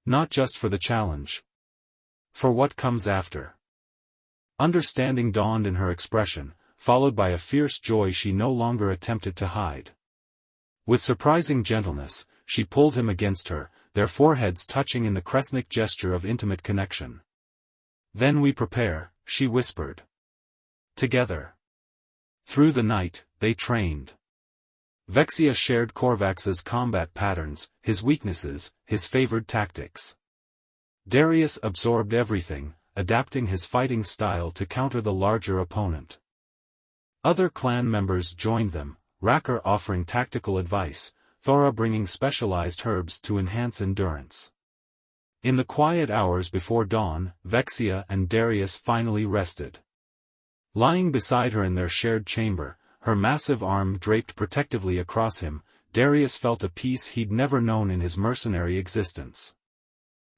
Speaker 1: Not just for the challenge. For what comes after. Understanding dawned in her expression, followed by a fierce joy she no longer attempted to hide. With surprising gentleness, she pulled him against her, their foreheads touching in the Kresnik gesture of intimate connection. Then we prepare, she whispered. Together. Through the night, they trained. Vexia shared Korvax's combat patterns, his weaknesses, his favored tactics. Darius absorbed everything, adapting his fighting style to counter the larger opponent. Other clan members joined them, Racker offering tactical advice, Thora bringing specialized herbs to enhance endurance. In the quiet hours before dawn, Vexia and Darius finally rested. Lying beside her in their shared chamber, her massive arm draped protectively across him, Darius felt a peace he'd never known in his mercenary existence.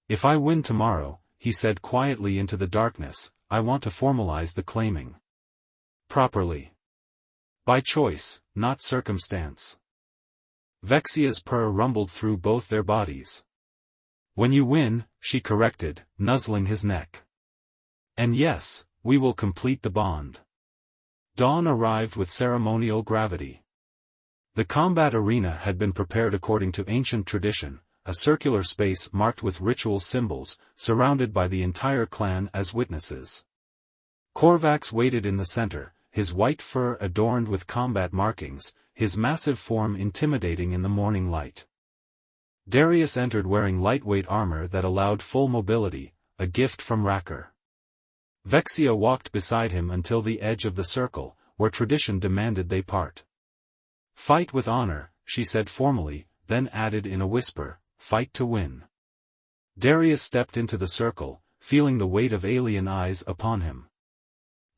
Speaker 1: If I win tomorrow, he said quietly into the darkness, I want to formalize the claiming. Properly. By choice, not circumstance. Vexia's purr rumbled through both their bodies. When you win, she corrected, nuzzling his neck. And yes, we will complete the bond. Dawn arrived with ceremonial gravity. The combat arena had been prepared according to ancient tradition, a circular space marked with ritual symbols, surrounded by the entire clan as witnesses. Korvax waited in the center, his white fur adorned with combat markings, his massive form intimidating in the morning light. Darius entered wearing lightweight armor that allowed full mobility, a gift from Racker. Vexia walked beside him until the edge of the circle, where tradition demanded they part. Fight with honor, she said formally, then added in a whisper, fight to win. Darius stepped into the circle, feeling the weight of alien eyes upon him.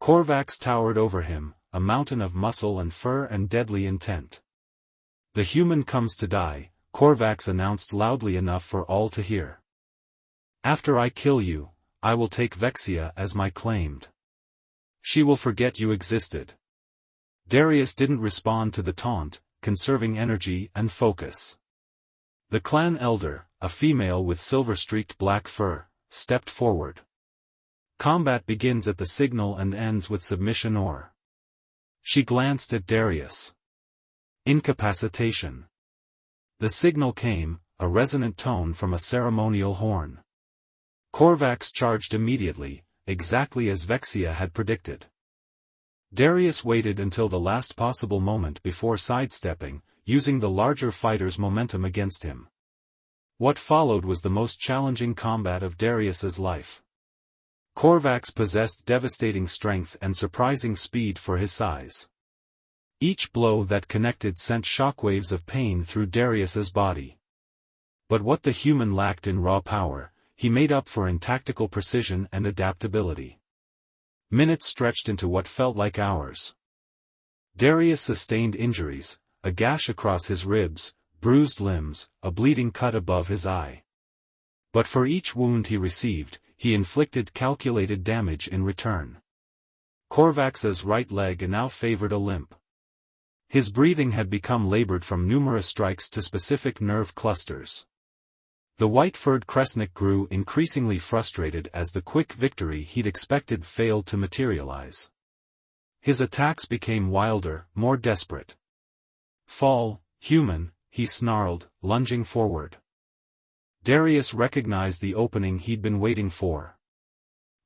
Speaker 1: Korvax towered over him, a mountain of muscle and fur and deadly intent. The human comes to die, Korvax announced loudly enough for all to hear. After I kill you, I will take Vexia as my claimed. She will forget you existed. Darius didn't respond to the taunt, conserving energy and focus. The clan elder, a female with silver-streaked black fur, stepped forward. Combat begins at the signal and ends with submission or. She glanced at Darius. Incapacitation. The signal came, a resonant tone from a ceremonial horn. Korvax charged immediately, exactly as Vexia had predicted. Darius waited until the last possible moment before sidestepping, using the larger fighter's momentum against him. What followed was the most challenging combat of Darius's life. Korvax possessed devastating strength and surprising speed for his size. Each blow that connected sent shockwaves of pain through Darius's body. But what the human lacked in raw power, he made up for in tactical precision and adaptability. Minutes stretched into what felt like hours. Darius sustained injuries, a gash across his ribs, bruised limbs, a bleeding cut above his eye. But for each wound he received, he inflicted calculated damage in return. Korvax's right leg now favored a limp. His breathing had become labored from numerous strikes to specific nerve clusters. The white-furred Kresnik grew increasingly frustrated as the quick victory he'd expected failed to materialize. His attacks became wilder, more desperate. Fall, human, he snarled, lunging forward. Darius recognized the opening he'd been waiting for.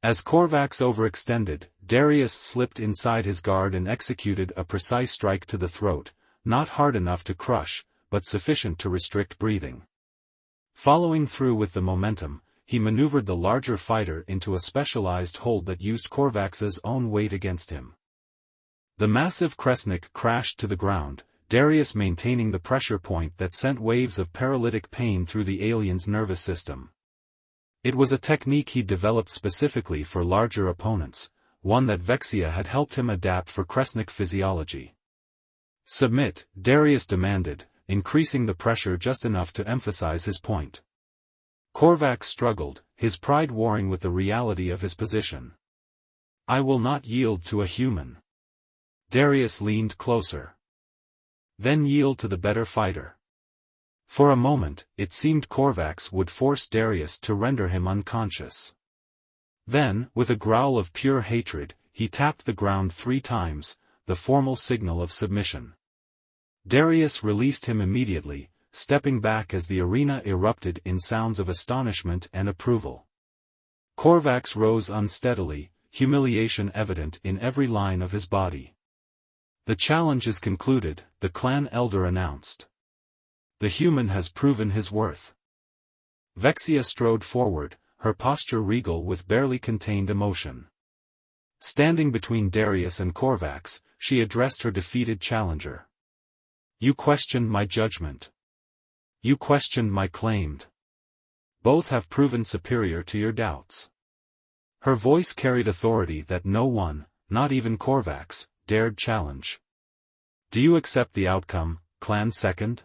Speaker 1: As Korvax overextended, Darius slipped inside his guard and executed a precise strike to the throat, not hard enough to crush, but sufficient to restrict breathing. Following through with the momentum, he maneuvered the larger fighter into a specialized hold that used Korvax's own weight against him. The massive Kresnik crashed to the ground, Darius maintaining the pressure point that sent waves of paralytic pain through the alien's nervous system. It was a technique he developed specifically for larger opponents, one that Vexia had helped him adapt for Kresnik physiology. "Submit," Darius demanded, increasing the pressure just enough to emphasize his point. Korvax struggled, his pride warring with the reality of his position. "I will not yield to a human." Darius leaned closer. "Then yield to the better fighter." For a moment, it seemed Korvax would force Darius to render him unconscious. Then, with a growl of pure hatred, he tapped the ground 3 times, the formal signal of submission. Darius released him immediately, stepping back as the arena erupted in sounds of astonishment and approval. Korvax rose unsteadily, humiliation evident in every line of his body. "The challenge is concluded," the clan elder announced. "The human has proven his worth." Vexia strode forward, her posture regal with barely contained emotion. Standing between Darius and Korvax, she addressed her defeated challenger. "You questioned my judgment. You questioned my claim. Both have proven superior to your doubts." Her voice carried authority that no one, not even Korvax, dared challenge. "Do you accept the outcome, Clan Second?"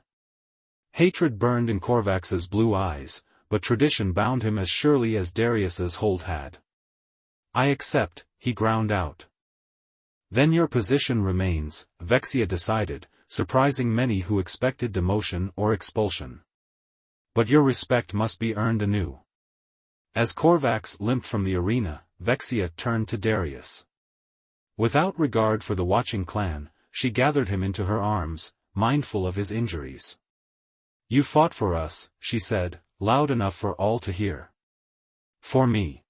Speaker 1: Hatred burned in Korvax's blue eyes, but tradition bound him as surely as Darius's hold had. "I accept," he ground out. "Then your position remains," Vexia decided, surprising many who expected demotion or expulsion. "But your respect must be earned anew." As Korvax limped from the arena, Vexia turned to Darius. Without regard for the watching clan, she gathered him into her arms, mindful of his injuries. "You fought for us," she said, loud enough for all to hear. "For me.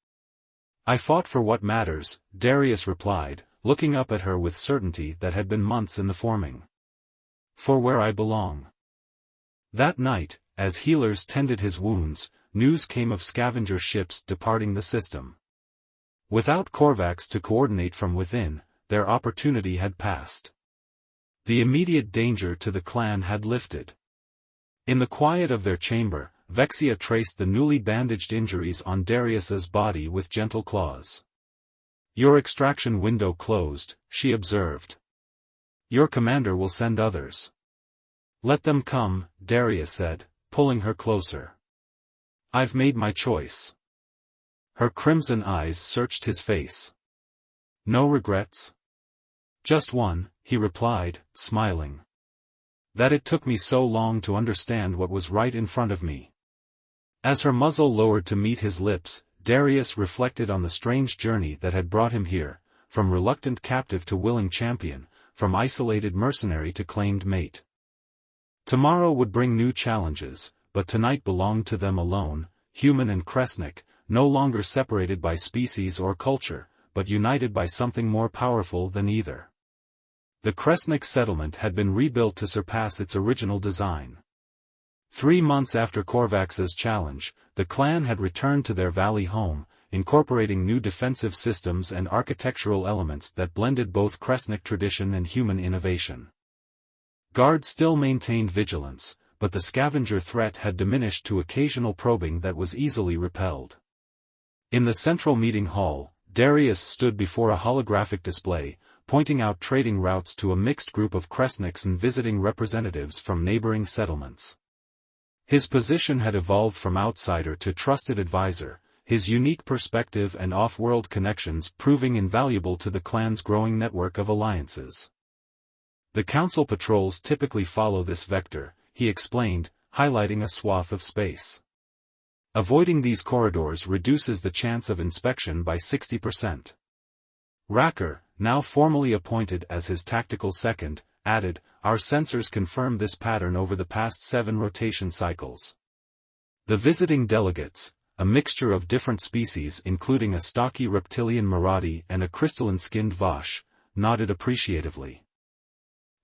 Speaker 1: I fought for what matters," Darius replied, looking up at her with certainty that had been months in the forming. "For where I belong." That night, as healers tended his wounds, news came of scavenger ships departing the system. Without Korvax to coordinate from within, their opportunity had passed. The immediate danger to the clan had lifted. In the quiet of their chamber, Vexia traced the newly bandaged injuries on Darius's body with gentle claws. "Your extraction window closed," she observed. "Your commander will send others." "Let them come," Darius said, pulling her closer. "I've made my choice." Her crimson eyes searched his face. "No regrets?" "Just one," he replied, smiling. "That it took me so long to understand what was right in front of me." As her muzzle lowered to meet his lips, Darius reflected on the strange journey that had brought him here, from reluctant captive to willing champion, from isolated mercenary to claimed mate. Tomorrow would bring new challenges, but tonight belonged to them alone, human and Kresnik, no longer separated by species or culture, but united by something more powerful than either. The Kresnik settlement had been rebuilt to surpass its original design. 3 months after Korvax's challenge, the clan had returned to their valley home, incorporating new defensive systems and architectural elements that blended both Kresnik tradition and human innovation. Guards still maintained vigilance, but the scavenger threat had diminished to occasional probing that was easily repelled. In the central meeting hall, Darius stood before a holographic display, pointing out trading routes to a mixed group of Kresniks and visiting representatives from neighboring settlements. His position had evolved from outsider to trusted advisor, his unique perspective and off-world connections proving invaluable to the clan's growing network of alliances. "The council patrols typically follow this vector," he explained, highlighting a swath of space. "Avoiding these corridors reduces the chance of inspection by 60%. Racker, now formally appointed as his tactical second, added, "Our sensors confirmed this pattern over the past 7 rotation cycles." The visiting delegates, a mixture of different species including a stocky reptilian Maradi and a crystalline-skinned Vosh, nodded appreciatively.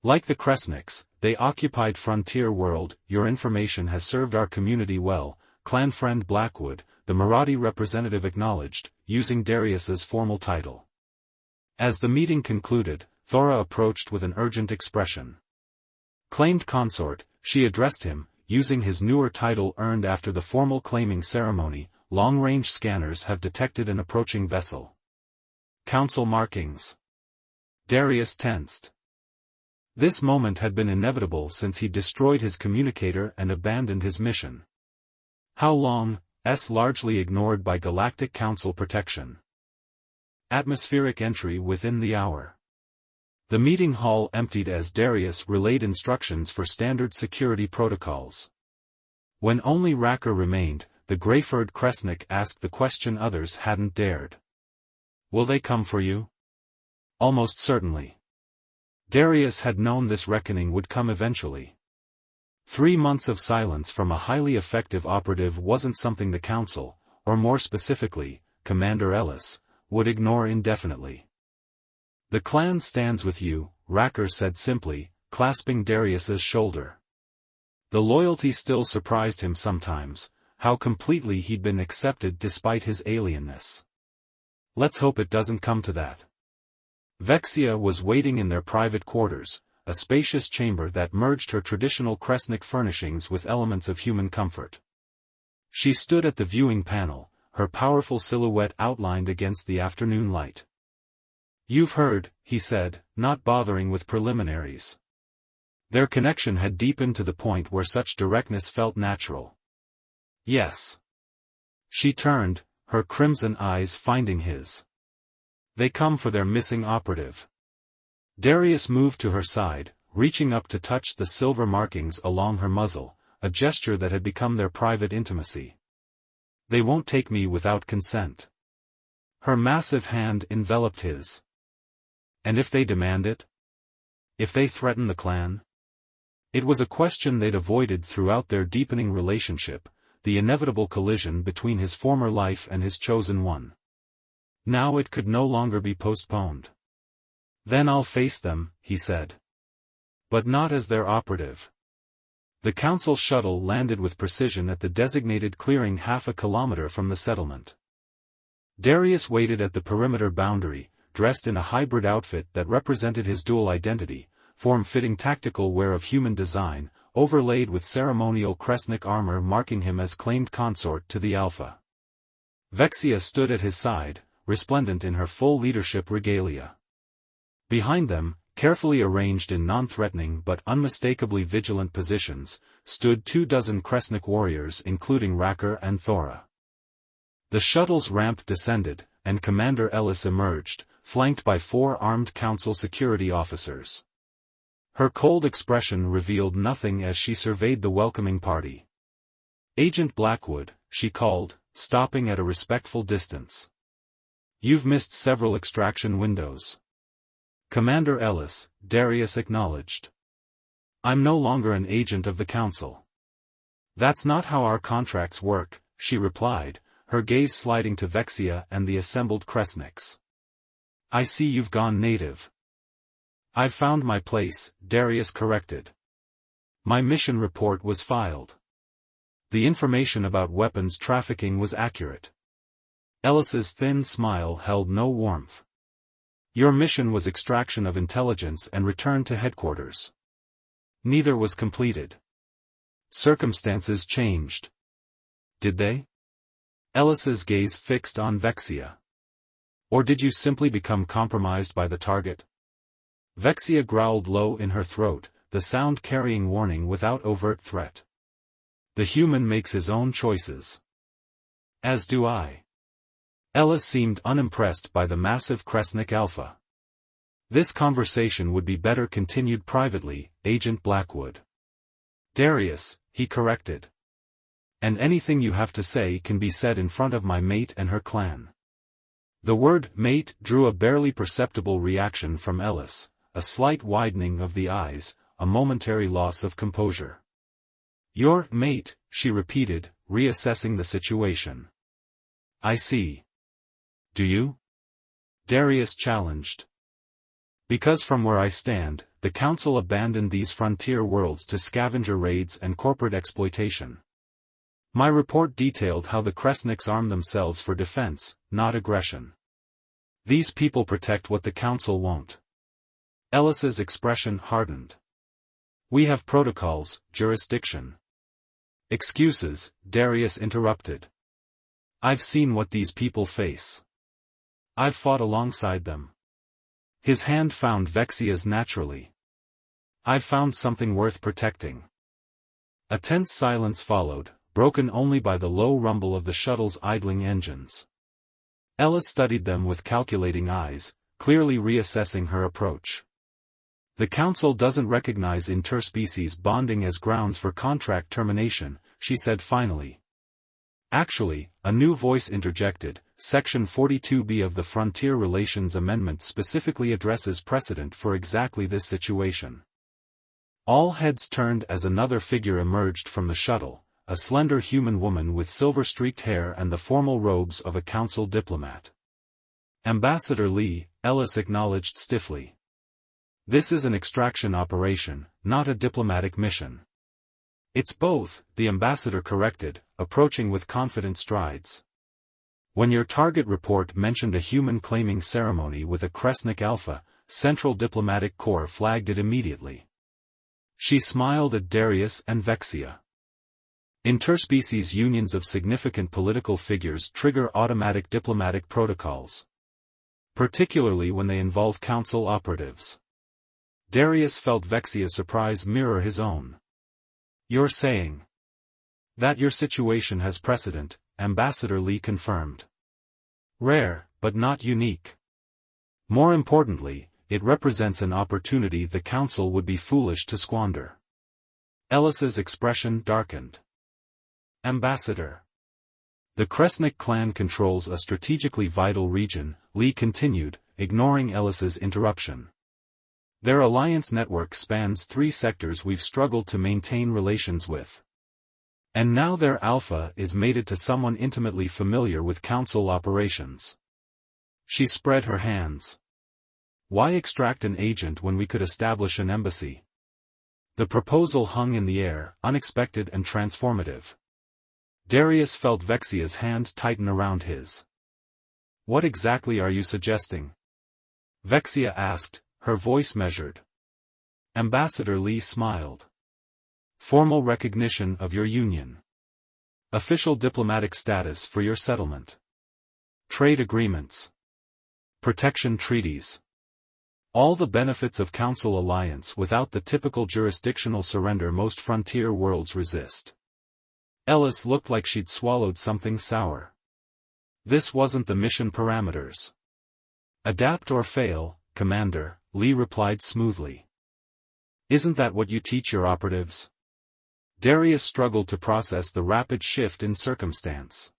Speaker 1: Like the Kresniks, they occupied Frontier World. Your information has served our community well, clan friend Blackwood, the Maradi representative acknowledged, using Darius's formal title. As the meeting concluded, Thora approached with an urgent expression. Claimed consort, she addressed him, using his newer title earned after the formal claiming ceremony. Long-range scanners have detected an approaching vessel. Council markings. Darius tensed. This moment had been inevitable since he destroyed his communicator and abandoned his mission. How long? Largely ignored by Galactic Council protection. Atmospheric entry within the hour. The meeting hall emptied as Darius relayed instructions for standard security protocols. When only Racker remained, the gray-furred Kresnik asked the question others hadn't dared. Will they come for you? Almost certainly. Darius had known this reckoning would come eventually. 3 months of silence from a highly effective operative wasn't something the Council, or more specifically, Commander Ellis, would ignore indefinitely. The clan stands with you, Racker said simply, clasping Darius's shoulder. The loyalty still surprised him sometimes, how completely he'd been accepted despite his alienness. Let's hope it doesn't come to that. Vexia was waiting in their private quarters, a spacious chamber that merged her traditional Kresnik furnishings with elements of human comfort. She stood at the viewing panel, her powerful silhouette outlined against the afternoon light. You've heard, he said, not bothering with preliminaries. Their connection had deepened to the point where such directness felt natural. Yes. She turned, her crimson eyes finding his. They come for their missing operative. Darius moved to her side, reaching up to touch the silver markings along her muzzle, a gesture that had become their private intimacy. They won't take me without consent. Her massive hand enveloped his. And if they demand it? If they threaten the clan? It was a question they'd avoided throughout their deepening relationship, the inevitable collision between his former life and his chosen one. Now it could no longer be postponed. Then I'll face them, he said. But not as their operative. The Council shuttle landed with precision at the designated clearing half a kilometer from the settlement. Darius waited at the perimeter boundary, dressed in a hybrid outfit that represented his dual identity, form-fitting tactical wear of human design, overlaid with ceremonial Kresnik armor marking him as claimed consort to the Alpha. Vexia stood at his side, resplendent in her full leadership regalia. Behind them, carefully arranged in non-threatening but unmistakably vigilant positions, stood 24 Kresnik warriors including Racker and Thora. The shuttle's ramp descended, and Commander Ellis emerged, flanked by 4 armed Council security officers. Her cold expression revealed nothing as she surveyed the welcoming party. Agent Blackwood, she called, stopping at a respectful distance. You've missed several extraction windows. Commander Ellis, Darius acknowledged. I'm no longer an agent of the Council. That's not how our contracts work, she replied, her gaze sliding to Vexia and the assembled Kresniks. I see you've gone native. I've found my place, Darius corrected. My mission report was filed. The information about weapons trafficking was accurate. Ellis's thin smile held no warmth. Your mission was extraction of intelligence and return to headquarters. Neither was completed. Circumstances changed. Did they? Ellis's gaze fixed on Vexia. Or did you simply become compromised by the target? Vexia growled low in her throat, the sound carrying warning without overt threat. The human makes his own choices. As do I. Ellis seemed unimpressed by the massive Kresnik Alpha. This conversation would be better continued privately, Agent Blackwood. Darius, he corrected. And anything you have to say can be said in front of my mate and her clan. The word mate drew a barely perceptible reaction from Ellis, a slight widening of the eyes, a momentary loss of composure. Your mate, she repeated, reassessing the situation. I see. Do you? Darius challenged. Because from where I stand, the Council abandoned these frontier worlds to scavenger raids and corporate exploitation. My report detailed how the Kresniks arm themselves for defense, not aggression. These people protect what the Council won't. Ellis's expression hardened. We have protocols, jurisdiction. Excuses, Darius interrupted. I've seen what these people face. I've fought alongside them. His hand found Vexia's naturally. I've found something worth protecting. A tense silence followed, broken only by the low rumble of the shuttle's idling engines. Ellis studied them with calculating eyes, clearly reassessing her approach. The Council doesn't recognize interspecies bonding as grounds for contract termination, she said finally. Actually, a new voice interjected, Section 42B of the Frontier Relations Amendment specifically addresses precedent for exactly this situation. All heads turned as another figure emerged from the shuttle, a slender human woman with silver-streaked hair and the formal robes of a council diplomat. Ambassador Lee, Ellis acknowledged stiffly. This is an extraction operation, not a diplomatic mission. It's both, the ambassador corrected, approaching with confident strides. When your target report mentioned a human claiming ceremony with a Kresnik Alpha, Central Diplomatic Corps flagged it immediately. She smiled at Darius and Vexia. Interspecies unions of significant political figures trigger automatic diplomatic protocols. Particularly when they involve council operatives. Darius felt Vexia's surprise mirror his own. You're saying that your situation has precedent, Ambassador Lee confirmed. Rare, but not unique. More importantly, it represents an opportunity the Council would be foolish to squander. Ellis's expression darkened. Ambassador. The Kresnik clan controls a strategically vital region, Lee continued, ignoring Ellis's interruption. Their alliance network spans 3 sectors we've struggled to maintain relations with. And now their alpha is mated to someone intimately familiar with council operations. She spread her hands. Why extract an agent when we could establish an embassy? The proposal hung in the air, unexpected and transformative. Darius felt Vexia's hand tighten around his. What exactly are you suggesting? Vexia asked, her voice measured. Ambassador Lee smiled. Formal recognition of your union. Official diplomatic status for your settlement. Trade agreements. Protection treaties. All the benefits of Council alliance without the typical jurisdictional surrender most frontier worlds resist. Ellis looked like she'd swallowed something sour. This wasn't the mission parameters. Adapt or fail, Commander, Lee replied smoothly. Isn't that what you teach your operatives? Darius struggled to process the rapid shift in circumstance.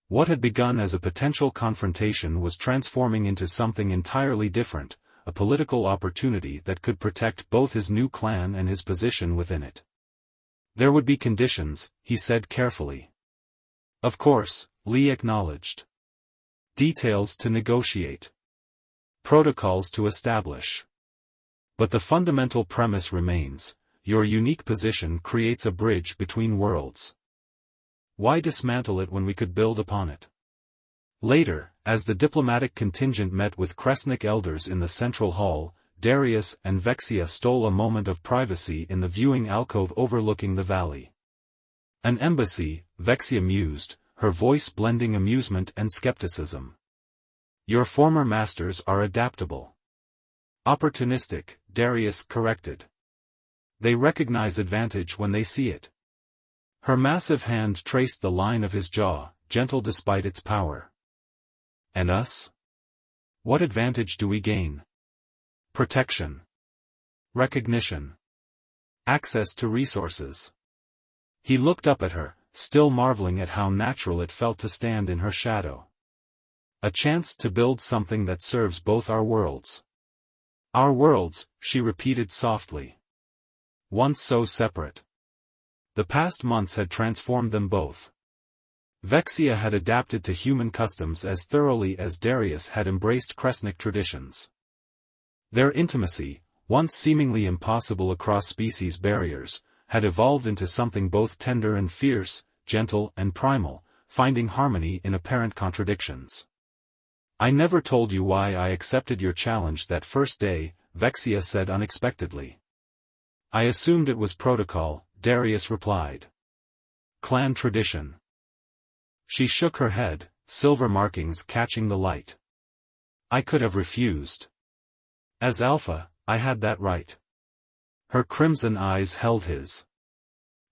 Speaker 1: What had begun as a potential confrontation was transforming into something entirely different, a political opportunity that could protect both his new clan and his position within it. There would be conditions, he said carefully. Of course, Lee acknowledged. Details to negotiate. Protocols to establish. But the fundamental premise remains, your unique position creates a bridge between worlds. Why dismantle it when we could build upon it? Later, as the diplomatic contingent met with Kresnik elders in the central hall, Darius and Vexia stole a moment of privacy in the viewing alcove overlooking the valley. An embassy, Vexia mused, her voice blending amusement and skepticism. Your former masters are adaptable. Opportunistic, Darius corrected. They recognize advantage when they see it. Her massive hand traced the line of his jaw, gentle despite its power. And us? What advantage do we gain? Protection. Recognition. Access to resources. He looked up at her, still marveling at how natural it felt to stand in her shadow. A chance to build something that serves both our worlds. Our worlds, she repeated softly. Once so separate. The past months had transformed them both. Vexia had adapted to human customs as thoroughly as Darius had embraced Kresnik traditions. Their intimacy, once seemingly impossible across species barriers, had evolved into something both tender and fierce, gentle and primal, finding harmony in apparent contradictions. "I never told you why I accepted your challenge that first day," Vexia said unexpectedly. "I assumed it was protocol," Darius replied. "Clan tradition." She shook her head, silver markings catching the light. "I could have refused. As Alpha, I had that right." Her crimson eyes held his.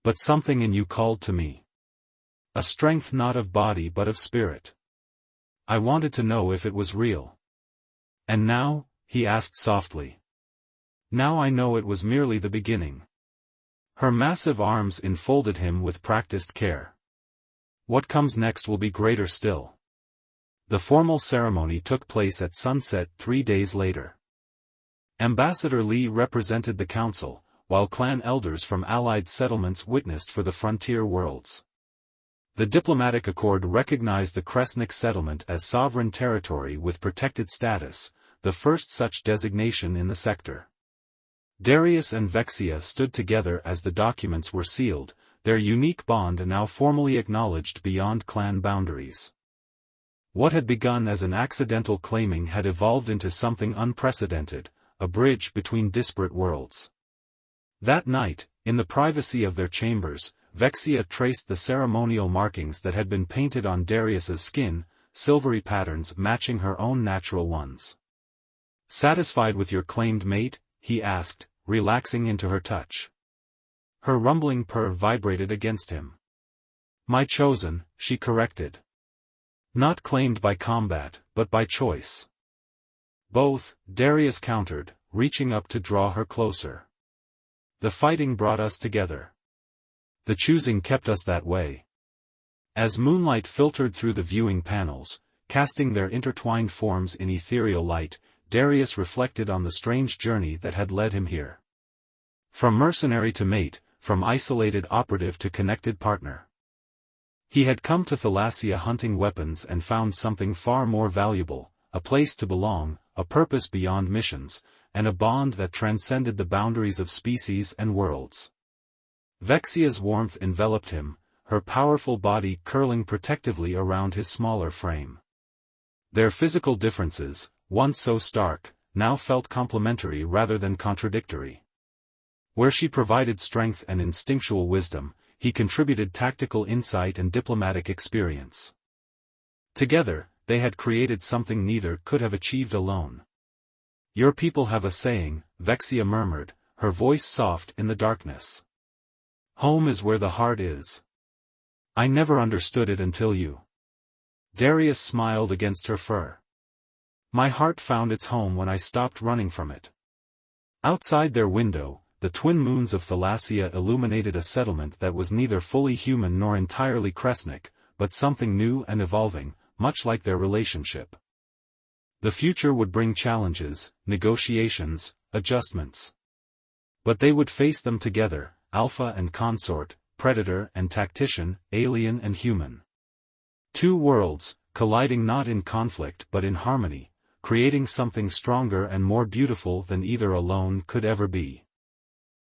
Speaker 1: "But something in you called to me. A strength not of body but of spirit. I wanted to know if it was real." "And now?" he asked softly. "Now I know it was merely the beginning." Her massive arms enfolded him with practiced care. "What comes next will be greater still." The formal ceremony took place at sunset 3 days later. Ambassador Lee represented the council, while clan elders from allied settlements witnessed for the frontier worlds. The diplomatic accord recognized the Kresnik settlement as sovereign territory with protected status, the first such designation in the sector. Darius and Vexia stood together as the documents were sealed, their unique bond now formally acknowledged beyond clan boundaries. What had begun as an accidental claiming had evolved into something unprecedented, a bridge between disparate worlds. That night, in the privacy of their chambers, Vexia traced the ceremonial markings that had been painted on Darius's skin, silvery patterns matching her own natural ones. "Satisfied with your claimed mate?" he asked, relaxing into her touch. Her rumbling purr vibrated against him. "My chosen," she corrected. "Not claimed by combat, but by choice." "Both," Darius countered, reaching up to draw her closer. "The fighting brought us together. The choosing kept us that way." As moonlight filtered through the viewing panels, casting their intertwined forms in ethereal light, Darius reflected on the strange journey that had led him here. From mercenary to mate, from isolated operative to connected partner. He had come to Thalassia hunting weapons and found something far more valuable, a place to belong, a purpose beyond missions, and a bond that transcended the boundaries of species and worlds. Vexia's warmth enveloped him, her powerful body curling protectively around his smaller frame. Their physical differences, once so stark, now felt complementary rather than contradictory. Where she provided strength and instinctual wisdom, he contributed tactical insight and diplomatic experience. Together, they had created something neither could have achieved alone. "Your people have a saying," Vexia murmured, her voice soft in the darkness. "Home is where the heart is." "I never understood it until you." Darius smiled against her fur. "My heart found its home when I stopped running from it." Outside their window, the twin moons of Thalassia illuminated a settlement that was neither fully human nor entirely Kresnik, but something new and evolving, much like their relationship. The future would bring challenges, negotiations, adjustments. But they would face them together, alpha and consort, predator and tactician, alien and human. Two worlds, colliding not in conflict but in harmony, creating something stronger and more beautiful than either alone could ever be.